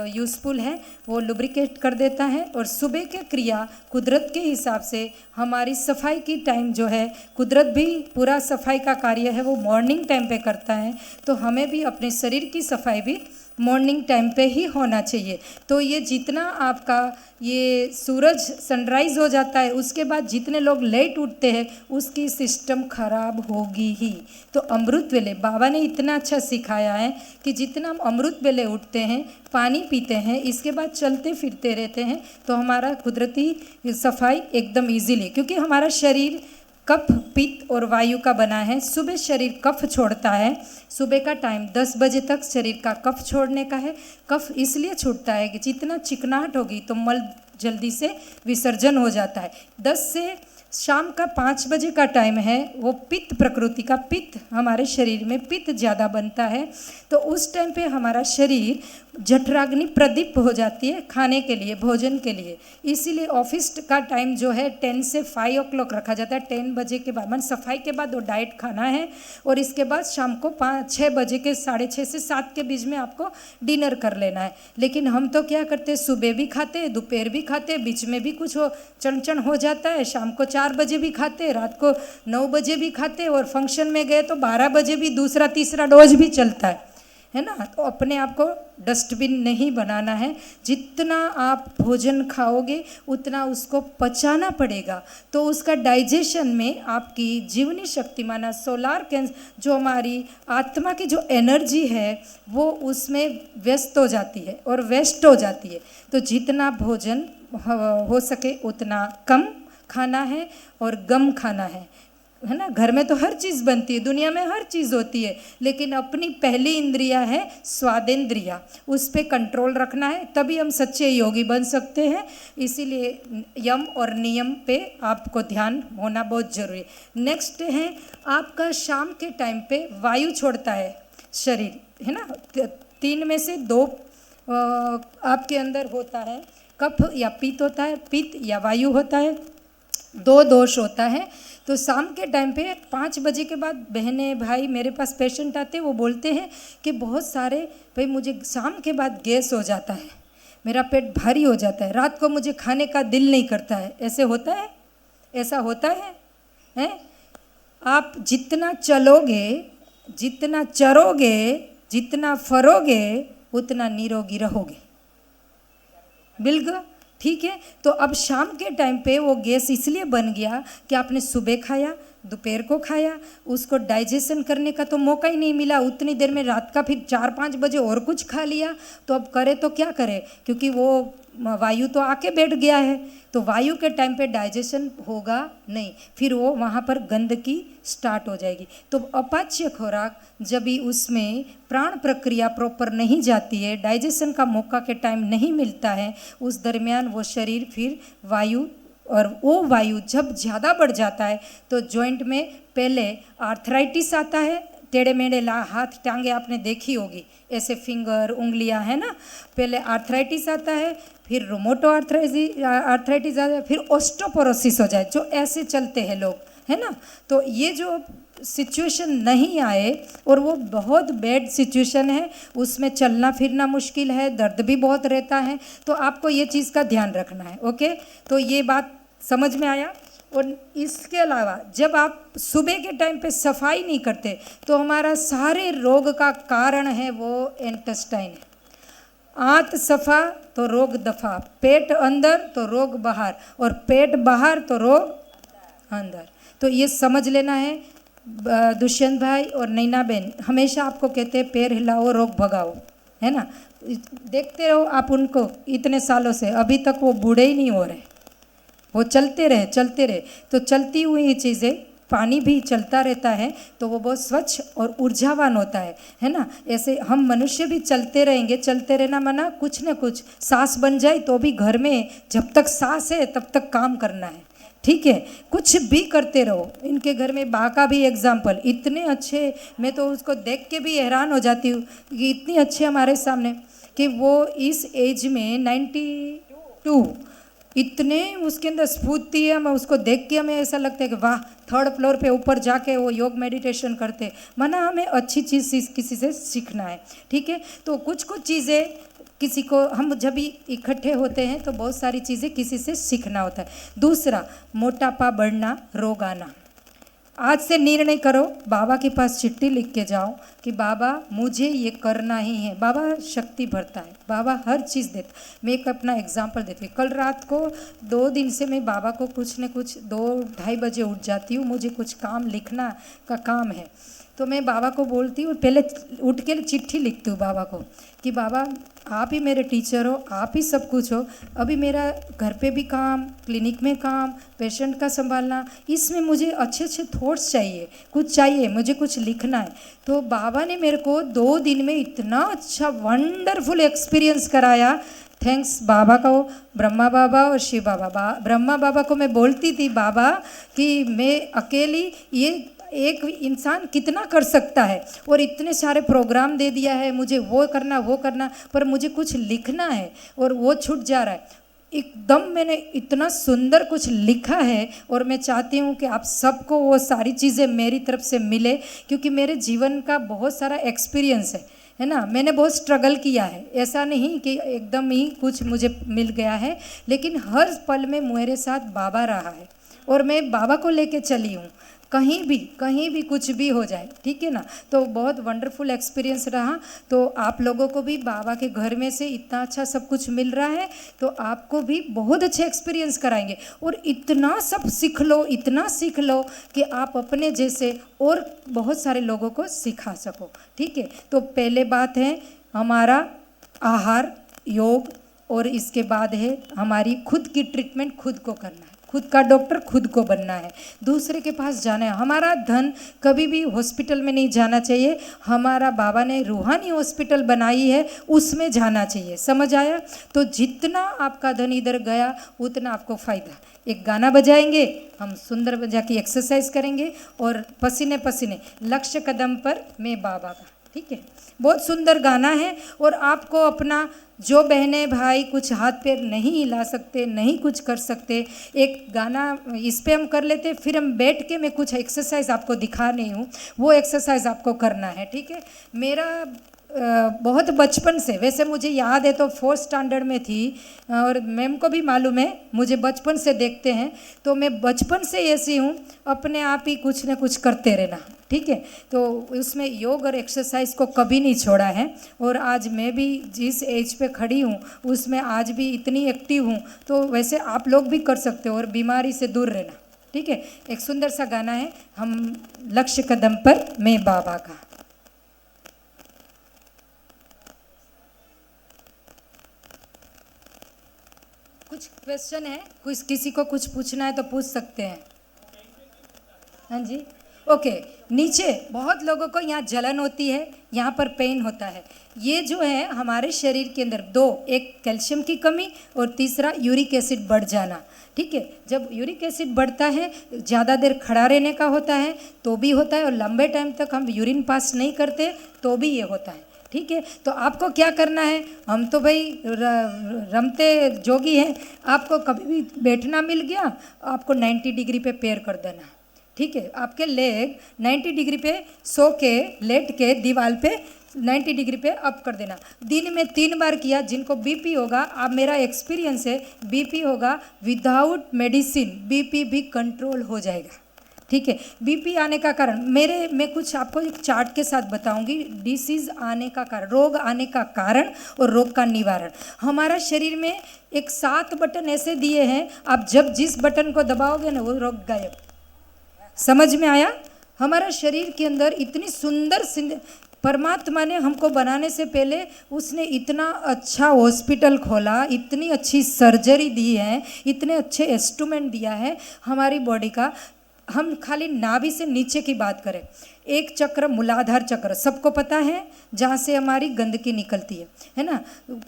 यूज़फुल है, वो लुब्रिकेट कर देता है। और सुबह के क्रिया कुदरत के हिसाब से हमारी सफाई की टाइम जो है, कुदरत भी पूरा सफाई का कार्य है वो मॉर्निंग टाइम पे करता है, तो हमें भी अपने शरीर की सफाई भी मॉर्निंग टाइम पे ही होना चाहिए। तो ये जितना आपका ये सूरज सनराइज हो जाता है, उसके बाद जितने लोग लेट उठते हैं उसकी सिस्टम खराब होगी ही। तो अमृत वेले बाबा ने इतना अच्छा सिखाया है कि जितना हम अमृत वेले उठते हैं, पानी पीते हैं, इसके बाद चलते फिरते रहते हैं, तो हमारा कुदरती सफाई एकदम इजीली, क्योंकि हमारा शरीर कफ, पित्त और वायु का बना है। सुबह शरीर कफ छोड़ता है, सुबह का टाइम 10 बजे तक शरीर का कफ छोड़ने का है। कफ इसलिए छूटता है कि जितना चिकनाहट होगी तो मल जल्दी से विसर्जन हो जाता है। 10 से शाम का 5 बजे का टाइम है, वो पित्त प्रकृति का, पित्त हमारे शरीर में पित्त ज़्यादा बनता है, तो उस टाइम पे हमारा शरीर जठराग्नि प्रदीप्त हो जाती है खाने के लिए, भोजन के लिए। इसीलिए ऑफिस का टाइम जो है 10 से 5 o'clock रखा जाता है, 10 बजे के बाद, मान सफाई के बाद वो डाइट खाना है, और इसके बाद शाम को 6 बजे के 6:30 से 7 के बीच में आपको डिनर कर लेना है। लेकिन हम तो क्या करते हैं, सुबह भी खाते हैं, दोपहर भी खाते हैं, बीच में भी कुछ चण हो जाता है, शाम को 4 बजे भी खाते हैं, रात को 9 बजे भी खाते हैं, और फंक्शन में गए तो 12 बजे भी दूसरा तीसरा डोज भी चलता है ना। तो अपने आप को डस्टबिन नहीं बनाना है। जितना आप भोजन खाओगे उतना उसको पचाना पड़ेगा, तो उसका डाइजेशन में आपकी जीवनी शक्ति, माना सोलार कैंसर, जो हमारी आत्मा की जो एनर्जी है वो उसमें व्यस्त हो जाती है और वेस्ट हो जाती है। तो जितना भोजन हो सके उतना कम खाना है और गम खाना है ना। घर में तो हर चीज़ बनती है, दुनिया में हर चीज़ होती है, लेकिन अपनी पहली इंद्रिया है स्वादेंद्रिया, उस पर कंट्रोल रखना है, तभी हम सच्चे योगी बन सकते हैं। इसीलिए यम और नियम पे आपको ध्यान होना बहुत ज़रूरी है। नेक्स्ट है आपका शाम के टाइम पे वायु छोड़ता है शरीर, है ना। 3 में से 2 आपके अंदर होता है, कफ या पित्त होता है, पित्त या वायु होता है, 2 दोष होता है। तो शाम के टाइम पे 5 बजे के बाद बहनें भाई मेरे पास पेशेंट आते हैं, वो बोलते हैं कि बहुत सारे भाई मुझे शाम के बाद गैस हो जाता है, मेरा पेट भारी हो जाता है, रात को मुझे खाने का दिल नहीं करता है। ऐसे होता है? ऐसा होता है? आप जितना चलोगे, जितना चरोगे, जितना फरोगे, उतना निरोगी रहोगे। बिल्कुल ठीक है। तो अब शाम के टाइम पे वो गैस इसलिए बन गया कि आपने सुबह खाया, दोपहर को खाया, उसको डाइजेशन करने का तो मौका ही नहीं मिला, उतनी देर में रात का फिर 4-5 बजे और कुछ खा लिया, तो अब करे तो क्या करे, क्योंकि वो वायु तो आके बैठ गया है, तो वायु के टाइम पे डाइजेशन होगा नहीं, फिर वो वहाँ पर गंदगी स्टार्ट हो जाएगी। तो अपाच्य खुराक जब भी उसमें प्राण प्रक्रिया प्रॉपर नहीं जाती है, डाइजेशन का मौका के टाइम नहीं मिलता है, उस दरमियान वो शरीर फिर वायु, और वो वायु जब ज़्यादा बढ़ जाता है तो जॉइंट में पहले आर्थराइटिस आता है, टेढ़े मेढ़े हाथ टांगे आपने देखी होगी, ऐसे फिंगर उंगलियां, है ना। पहले आर्थराइटिस आता है, फिर रोमोटो आर्थराइटिस आता है, फिर ऑस्टोपोरोसिस हो जाए, जो ऐसे चलते हैं लोग, है ना। तो ये जो सिचुएशन नहीं आए, और वो बहुत बैड सिचुएशन है, उसमें चलना फिरना मुश्किल है, दर्द भी बहुत रहता है, तो आपको ये चीज़ का ध्यान रखना है। ओके, तो ये बात समझ में आया। और इसके अलावा जब आप सुबह के टाइम पे सफाई नहीं करते तो हमारा सारे रोग का कारण है वो इंटेस्टाइन है। आंत सफा तो रोग दफा, पेट अंदर तो रोग बाहर, और पेट बाहर तो रोग अंदर। तो ये समझ लेना है। दुष्यंत भाई और नैना बहन हमेशा आपको कहते हैं पैर हिलाओ रोग भगाओ, है ना। देखते रहो आप उनको इतने सालों से, अभी तक वो बूढ़े ही नहीं हो रहे, वो चलते रहे। तो चलती हुई चीज़ें, पानी भी चलता रहता है तो वो बहुत स्वच्छ और ऊर्जावान होता है ना। ऐसे हम मनुष्य भी चलते रहेंगे, चलते रहना माना कुछ न कुछ सांस बन जाए तो भी घर में जब तक सांस है तब तक काम करना है, ठीक है। कुछ भी करते रहो। इनके घर में बा का भी एग्जाम्पल, इतने अच्छे, मैं तो उसको देख के भी हैरान हो जाती हूँ कि इतनी अच्छे हमारे सामने, कि वो इस एज में 92 इतने उसके अंदर स्फूर्ति है। मैं उसको देख के हमें ऐसा लगता है कि वाह, 3rd फ्लोर पे ऊपर जाके वो योग मेडिटेशन करते। माना हमें अच्छी चीज़ किसी से सीखना है, ठीक है। तो कुछ चीज़ें किसी को, हम जब भी इकट्ठे होते हैं तो बहुत सारी चीज़ें किसी से सीखना होता है। दूसरा, मोटापा बढ़ना, रोग आना। आज से निर्णय करो, बाबा के पास चिट्ठी लिख के जाओ कि बाबा मुझे ये करना ही है। बाबा शक्ति भरता है, बाबा हर चीज़ देता। मैं एक अपना एग्जाम्पल देती हूँ। कल रात को 2 दिन से मैं बाबा को कुछ न कुछ 2-2:30 बजे उठ जाती हूँ, मुझे कुछ काम लिखना का काम है। तो मैं बाबा को बोलती हूँ, पहले उठ के चिट्ठी लिखती हूँ बाबा को कि बाबा आप ही मेरे टीचर हो, आप ही सब कुछ हो। अभी मेरा घर पे भी काम, क्लिनिक में काम, पेशेंट का संभालना, इसमें मुझे अच्छे थॉट्स चाहिए, कुछ चाहिए, मुझे कुछ लिखना है। तो बाबा ने मेरे को 2 दिन में इतना अच्छा वंडरफुल एक्सपीरियंस कराया। थैंक्स बाबा को, ब्रह्मा बाबा और शिव बाबा। ब्रह्मा बाबा को मैं बोलती थी बाबा कि मैं अकेली ये एक इंसान कितना कर सकता है, और इतने सारे प्रोग्राम दे दिया है मुझे, वो करना, पर मुझे कुछ लिखना है और वो छूट जा रहा है। एकदम मैंने इतना सुंदर कुछ लिखा है, और मैं चाहती हूँ कि आप सबको वो सारी चीज़ें मेरी तरफ से मिले, क्योंकि मेरे जीवन का बहुत सारा एक्सपीरियंस है ना। मैंने बहुत स्ट्रगल किया है, ऐसा नहीं कि एकदम ही कुछ मुझे मिल गया है, लेकिन हर पल में मेरे साथ बाबा रहा है और मैं बाबा को लेके चली हूँ, कहीं भी कुछ भी हो जाए, ठीक है ना। तो बहुत वंडरफुल एक्सपीरियंस रहा। तो आप लोगों को भी बाबा के घर में से इतना अच्छा सब कुछ मिल रहा है, तो आपको भी बहुत अच्छे एक्सपीरियंस कराएंगे, और इतना सब सीख लो कि आप अपने जैसे और बहुत सारे लोगों को सिखा सको, ठीक है। तो पहले बात है हमारा आहार, योग, और इसके बाद है हमारी खुद की ट्रीटमेंट खुद को करना है, खुद का डॉक्टर खुद को बनना है, दूसरे के पास जाना है। हमारा धन कभी भी हॉस्पिटल में नहीं जाना चाहिए, हमारा बाबा ने रूहानी हॉस्पिटल बनाई है, उसमें जाना चाहिए, समझ आया। तो जितना आपका धन इधर गया उतना आपको फ़ायदा। एक गाना बजाएंगे हम, सुंदर बजा की एक्सरसाइज करेंगे, और पसीने लक्ष्य कदम पर मैं बाबा का, ठीक है। बहुत सुंदर गाना है। और आपको अपना, जो बहनें भाई कुछ हाथ पैर नहीं हिला सकते, नहीं कुछ कर सकते, एक गाना इस पे हम कर लेते, फिर हम बैठ के मैं कुछ एक्सरसाइज आपको दिखा रही हूँ, वो एक्सरसाइज आपको करना है, ठीक है। मेरा बहुत बचपन से, वैसे मुझे याद है तो 4th स्टैंडर्ड में थी, और मैम को भी मालूम है, मुझे बचपन से देखते हैं, तो मैं बचपन से ऐसी हूँ, अपने आप ही कुछ न कुछ करते रहना, ठीक है। तो उसमें योग और एक्सरसाइज को कभी नहीं छोड़ा है, और आज मैं भी जिस एज पे खड़ी हूँ उसमें आज भी इतनी एक्टिव हूँ। तो वैसे आप लोग भी कर सकते हो, और बीमारी से दूर रहना, ठीक है। एक सुंदर सा गाना है हम, लक्ष्य कदम पर मैं बाबा का। कुछ क्वेश्चन है, कुछ किसी को कुछ पूछना है तो पूछ सकते हैं। हाँ जी, ओके। नीचे बहुत लोगों को यहाँ जलन होती है, यहाँ पर पेन होता है। ये जो है हमारे शरीर के अंदर 2, एक कैल्शियम की कमी और तीसरा यूरिक एसिड बढ़ जाना, ठीक है। जब यूरिक एसिड बढ़ता है, ज़्यादा देर खड़ा रहने का होता है तो भी होता है, और लंबे टाइम तक हम यूरिन पास नहीं करते तो भी ये होता है, ठीक है। तो आपको क्या करना है, हम तो भाई रमते जोगी हैं, आपको कभी भी बैठना मिल गया, आपको 90 डिग्री पे पैर कर देना, ठीक है। आपके लेग 90 डिग्री पे सो के, लेट के दीवार पे 90 डिग्री पे अप कर देना। दिन में 3 बार किया। जिनको बीपी होगा, आप, मेरा एक्सपीरियंस है, बीपी होगा विदाउट मेडिसिन बीपी भी कंट्रोल हो जाएगा, ठीक है। बीपी आने का कारण, मैं कुछ आपको एक चार्ट के साथ बताऊंगी, डिसीज़ आने का कारण, रोग आने का कारण और रोग का निवारण। हमारा शरीर में एक 7 बटन ऐसे दिए हैं, आप जब जिस बटन को दबाओगे ना वो रोग गायब। समझ में आया? हमारा शरीर के अंदर इतनी सुंदर परमात्मा ने हमको बनाने से पहले उसने इतना अच्छा हॉस्पिटल खोला, इतनी अच्छी सर्जरी दी है, इतने अच्छे इंस्ट्रूमेंट दिया है हमारी बॉडी का। हम खाली नाभि से नीचे की बात करें, एक चक्र मूलाधार चक्र सबको पता है, जहाँ से हमारी गंदगी निकलती है ना।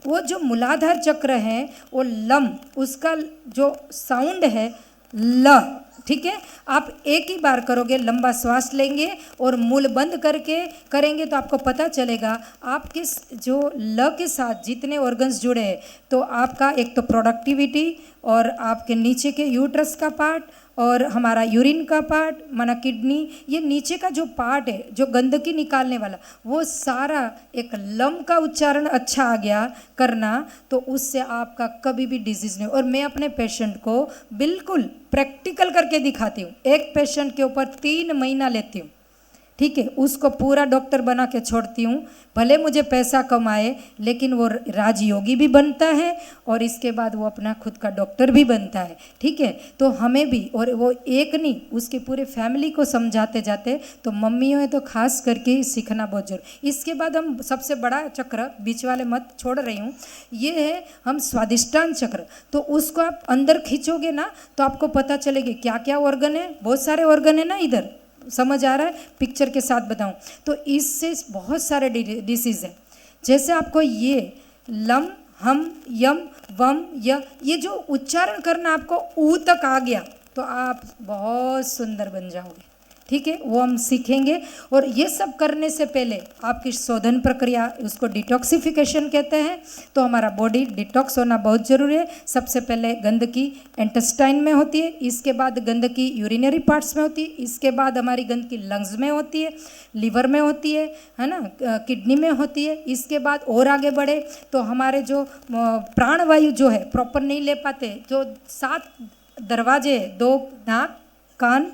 वो जो मूलाधार चक्र है वो लम, उसका जो साउंड है ल, ठीक है। आप एक ही बार करोगे, लंबा श्वास लेंगे और मूल बंद करके करेंगे तो आपको पता चलेगा आपके जो ल के साथ जितने ऑर्गन्स जुड़े हैं, तो आपका एक तो प्रोडक्टिविटी और आपके नीचे के यूट्रस का पार्ट और हमारा यूरिन का पार्ट माना किडनी, ये नीचे का जो पार्ट है जो गंदगी निकालने वाला, वो सारा एक लम का उच्चारण अच्छा आ गया करना, तो उससे आपका कभी भी डिजीज़ नहीं। और मैं अपने पेशेंट को बिल्कुल प्रैक्टिकल करके दिखाती हूँ। एक पेशेंट के ऊपर 3 महीना लेती हूँ, ठीक है, उसको पूरा डॉक्टर बना के छोड़ती हूँ। भले मुझे पैसा कमाए, लेकिन वो राजयोगी भी बनता है और इसके बाद वो अपना खुद का डॉक्टर भी बनता है, ठीक है। तो हमें भी, और वो एक नहीं, उसके पूरे फैमिली को समझाते जाते, तो मम्मियों है तो खास करके सीखना बहुत जरूरी। इसके बाद हम सबसे बड़ा चक्र, बीच वाले मत छोड़ रही हूँ, ये है हम स्वादिष्टान चक्र। तो उसको आप अंदर खींचोगे ना तो आपको पता चलेगा क्या क्या ऑर्गन है, बहुत सारे ऑर्गन है ना, इधर समझ आ रहा है, पिक्चर के साथ बताऊं तो इससे बहुत सारे डिसीज़ हैं। जैसे आपको ये लम, हम, यम, वम, य, ये जो उच्चारण करना आपको ऊ तक आ गया तो आप बहुत सुंदर बन जाओगे, ठीक है। वो हम सीखेंगे। और ये सब करने से पहले आपकी शोधन प्रक्रिया, उसको डिटॉक्सिफिकेशन कहते हैं, तो हमारा बॉडी डिटॉक्स होना बहुत ज़रूरी है। सबसे पहले गंदगी इंटेस्टाइन में होती है, इसके बाद गंदगी यूरिनरी पार्ट्स में होती है, इसके बाद हमारी गंदगी लंग्स में होती है, लिवर में होती है ना, किडनी में होती है। इसके बाद और आगे बढ़े तो हमारे जो प्राणवायु जो है प्रॉपर नहीं ले पाते, जो 7 दरवाजे, 2 नाक, कान,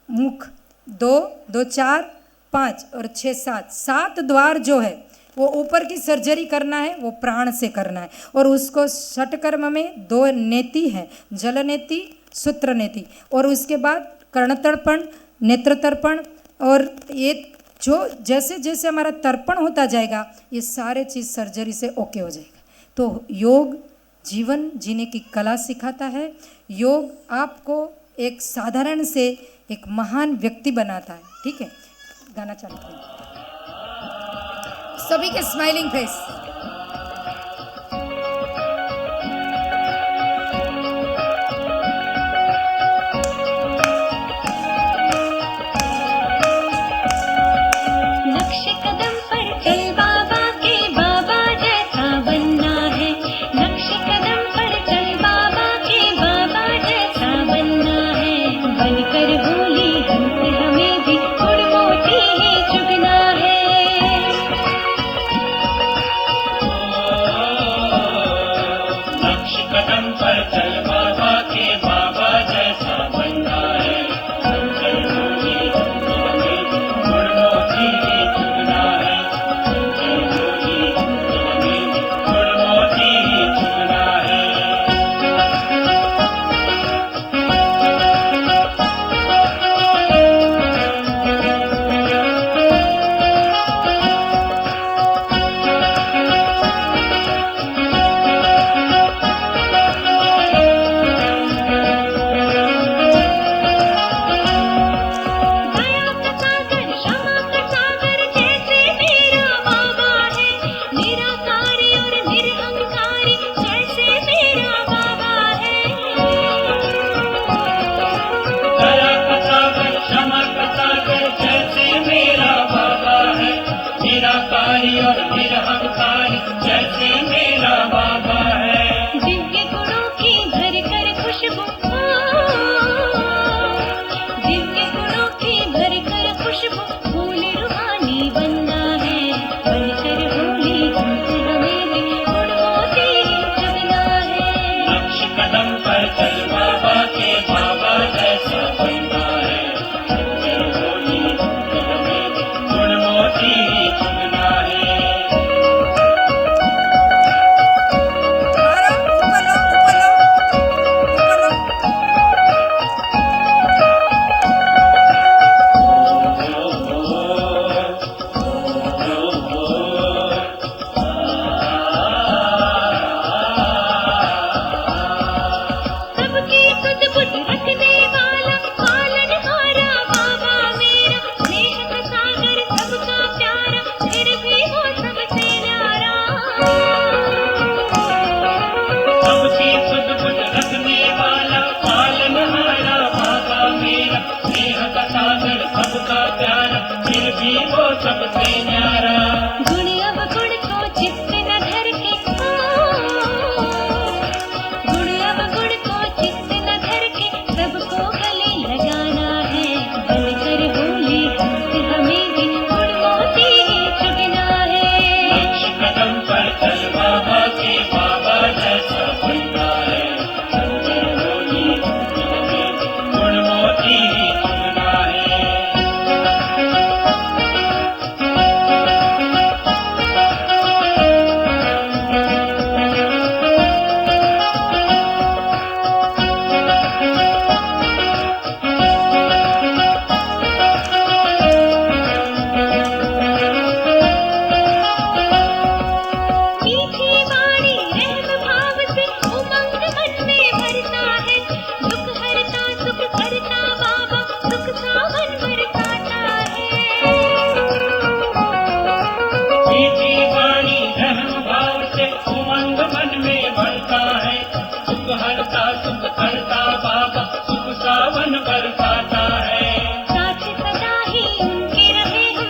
मुख, 2, 2, 4, 5 और 6, 7 द्वार जो है वो ऊपर की सर्जरी करना है, वो प्राण से करना है। और उसको षटकर्म में 2 नेति है, जल नेति, सूत्र नेति, और उसके बाद कर्ण तर्पण, नेत्र तर्पण, और ये जो जैसे जैसे हमारा तर्पण होता जाएगा ये सारे चीज़ सर्जरी से ओके हो जाएगा। तो योग जीवन जीने की कला सिखाता है। योग आपको एक साधारण से एक महान व्यक्ति बनाता है, ठीक है। गाना चालू करें, सभी के स्माइलिंग फेस।
नक्श कदम पर चल बाबा के, बाबा जैसा बनना है। नक्श कदम पर चल बाबा के, बाबा जैसा बनना है। बनकर भूली हमसे हमें भी गुड़ मोती ही चुगना है।
नक्श कदम पर चल बाबा के, बाबा जैसा बनना है। बनकर भूली हमसे हमें भी गुड़ मोती ही चुगना है। बनकर भूली हमसे हमें भी गुड़ मोती ही चुगना है।
दया का सागर, क्षमा का सागर जैसे मेरा बाबा है। निराकारी और निरहंकारी जैसे मेरा बाबा है।
दया का सागर, क्षमा का सागर जैसे मेरा बाबा है। निराकारी और निरहंकारी जैसे मेरा बाबा है।
दिव्य गुणों की भर कर खुशबू, दिव्य गुणों की भर कर खुशबू, फूल रूहानी बनना है। बनकर भूली हमसे हमें भी गुड़ मोती ही चुगना है।
नक्श कदम पर चल बाबा के, बाबा जैसा बनना है। बनकर भूली हमसे हमें भी गुड़ मोती ही चुगना है। सबसे न्यारा।
गुण अवगुण को चित्त न धर के गुण अवगुण को चित्त न धर के सबको गले लगाना है। बनकर बोले हमसे हमें भी गुण मोती ही चुगना है।
लक्ष्य कदम पर चल बाबा के, बाबा जैसा बनना है। बनकर बोले हमसे हमें भी गुण मोती ही चुगना है।
मीठी वाणी रहम भाव से उमंग मन में भरता है। दुख हरता सुख करता बाबा, सुख सावन बरसाता है।
मीठी वाणी रहम भाव से उमंग मन में भरता है। सुख हरता सुख करता बाबा, सुख सावन बरसाता है।
साथ सदा ही उनके रहे हम,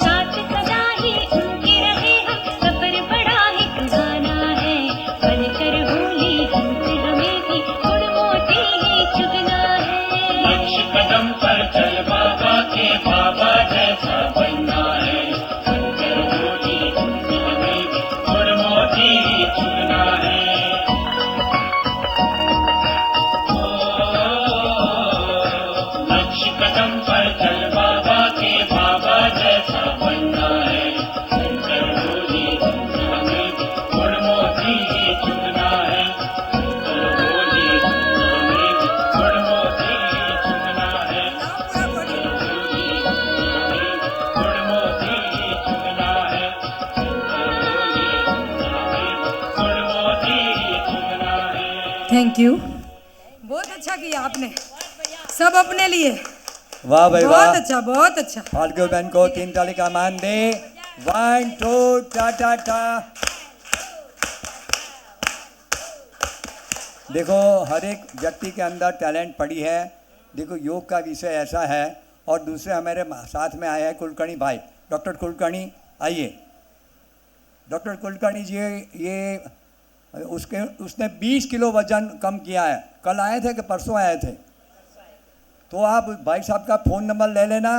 साथ सदा ही उनके रहे हम। सफर बड़ा ही खुदाना है। बनकर बोली हमसे हमें भी गुण मोती ही चुगना है।
लक्ष्य कदम पर चल बाबा के, बाबा जैसा बनना है। बनकर बोली हमसे हमें भी गुण मोती ही चुगना है। लक्ष्य कदम पर चल बाबा के, बाबा जैसा बनना है। बनकर बोली हमसे हमें भी गुण मोती ही चुगना है। बनकर बोली हमसे हमें भी गुण मोती ही चुगना है। बनकर बोली हमसे हमें भी गुण मोती ही चुगना है। बनकर बोली हमसे हमें भी गुण मोती ही चुगना है।
थैंक यू, बहुत अच्छा किया आपने, सब अपने लिए।
वाह भाई
बहुत
वाह।
अच्छा, बहुत अच्छा।
फाल्गु बहन को 3 ताली का मान दे। 1 2 टा टा टा। देखो हर एक व्यक्ति के अंदर टैलेंट पड़ी है। देखो योग का विषय ऐसा है। और दूसरे हमारे साथ में आए हैं कुलकर्णी भाई, डॉक्टर कुलकर्णी, आइए। डॉक्टर कुलकर्णी जी, ये उसने 20 किलो वजन कम किया है। कल आए थे कि परसों आए थे? तो आप भाई साहब का फ़ोन नंबर ले लेना।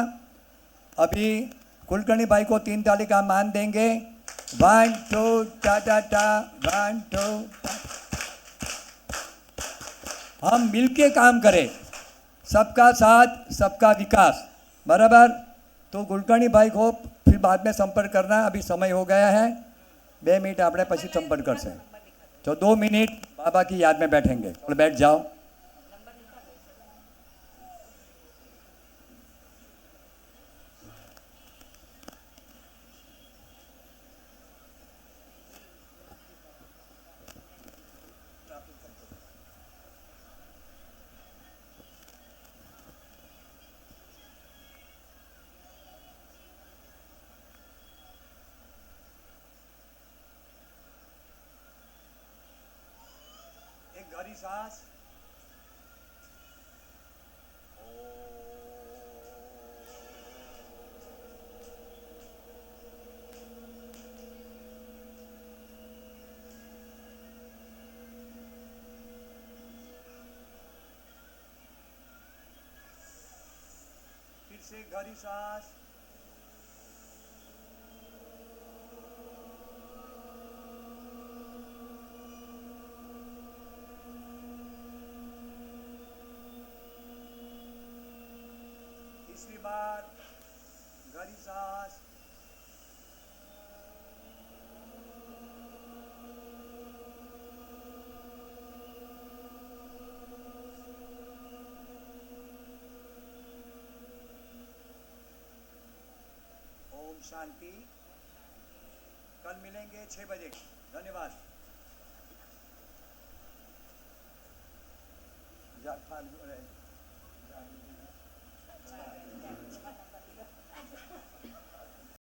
अभी कुलकर्णी भाई को 3 ताली का मान देंगे। 1 2 टा टा टा। 1 2 टा। हम मिलके काम करें, सबका साथ सबका विकास, बराबर। तो कुलकर्णी भाई को फिर बाद में संपर्क करना। अभी समय हो गया है, 2 मिनट આપણે પછી संपर्क કરશે। तो 2 मिनट बाबा की याद में बैठेंगे। और बैठ जाओ। एक गहरी सांस। फिर से गहरी सांस। तीसरी बार गहरी सांस। ओम शांति। कल मिलेंगे 6 बजे। धन्यवाद। जा, फाल्गु रहे।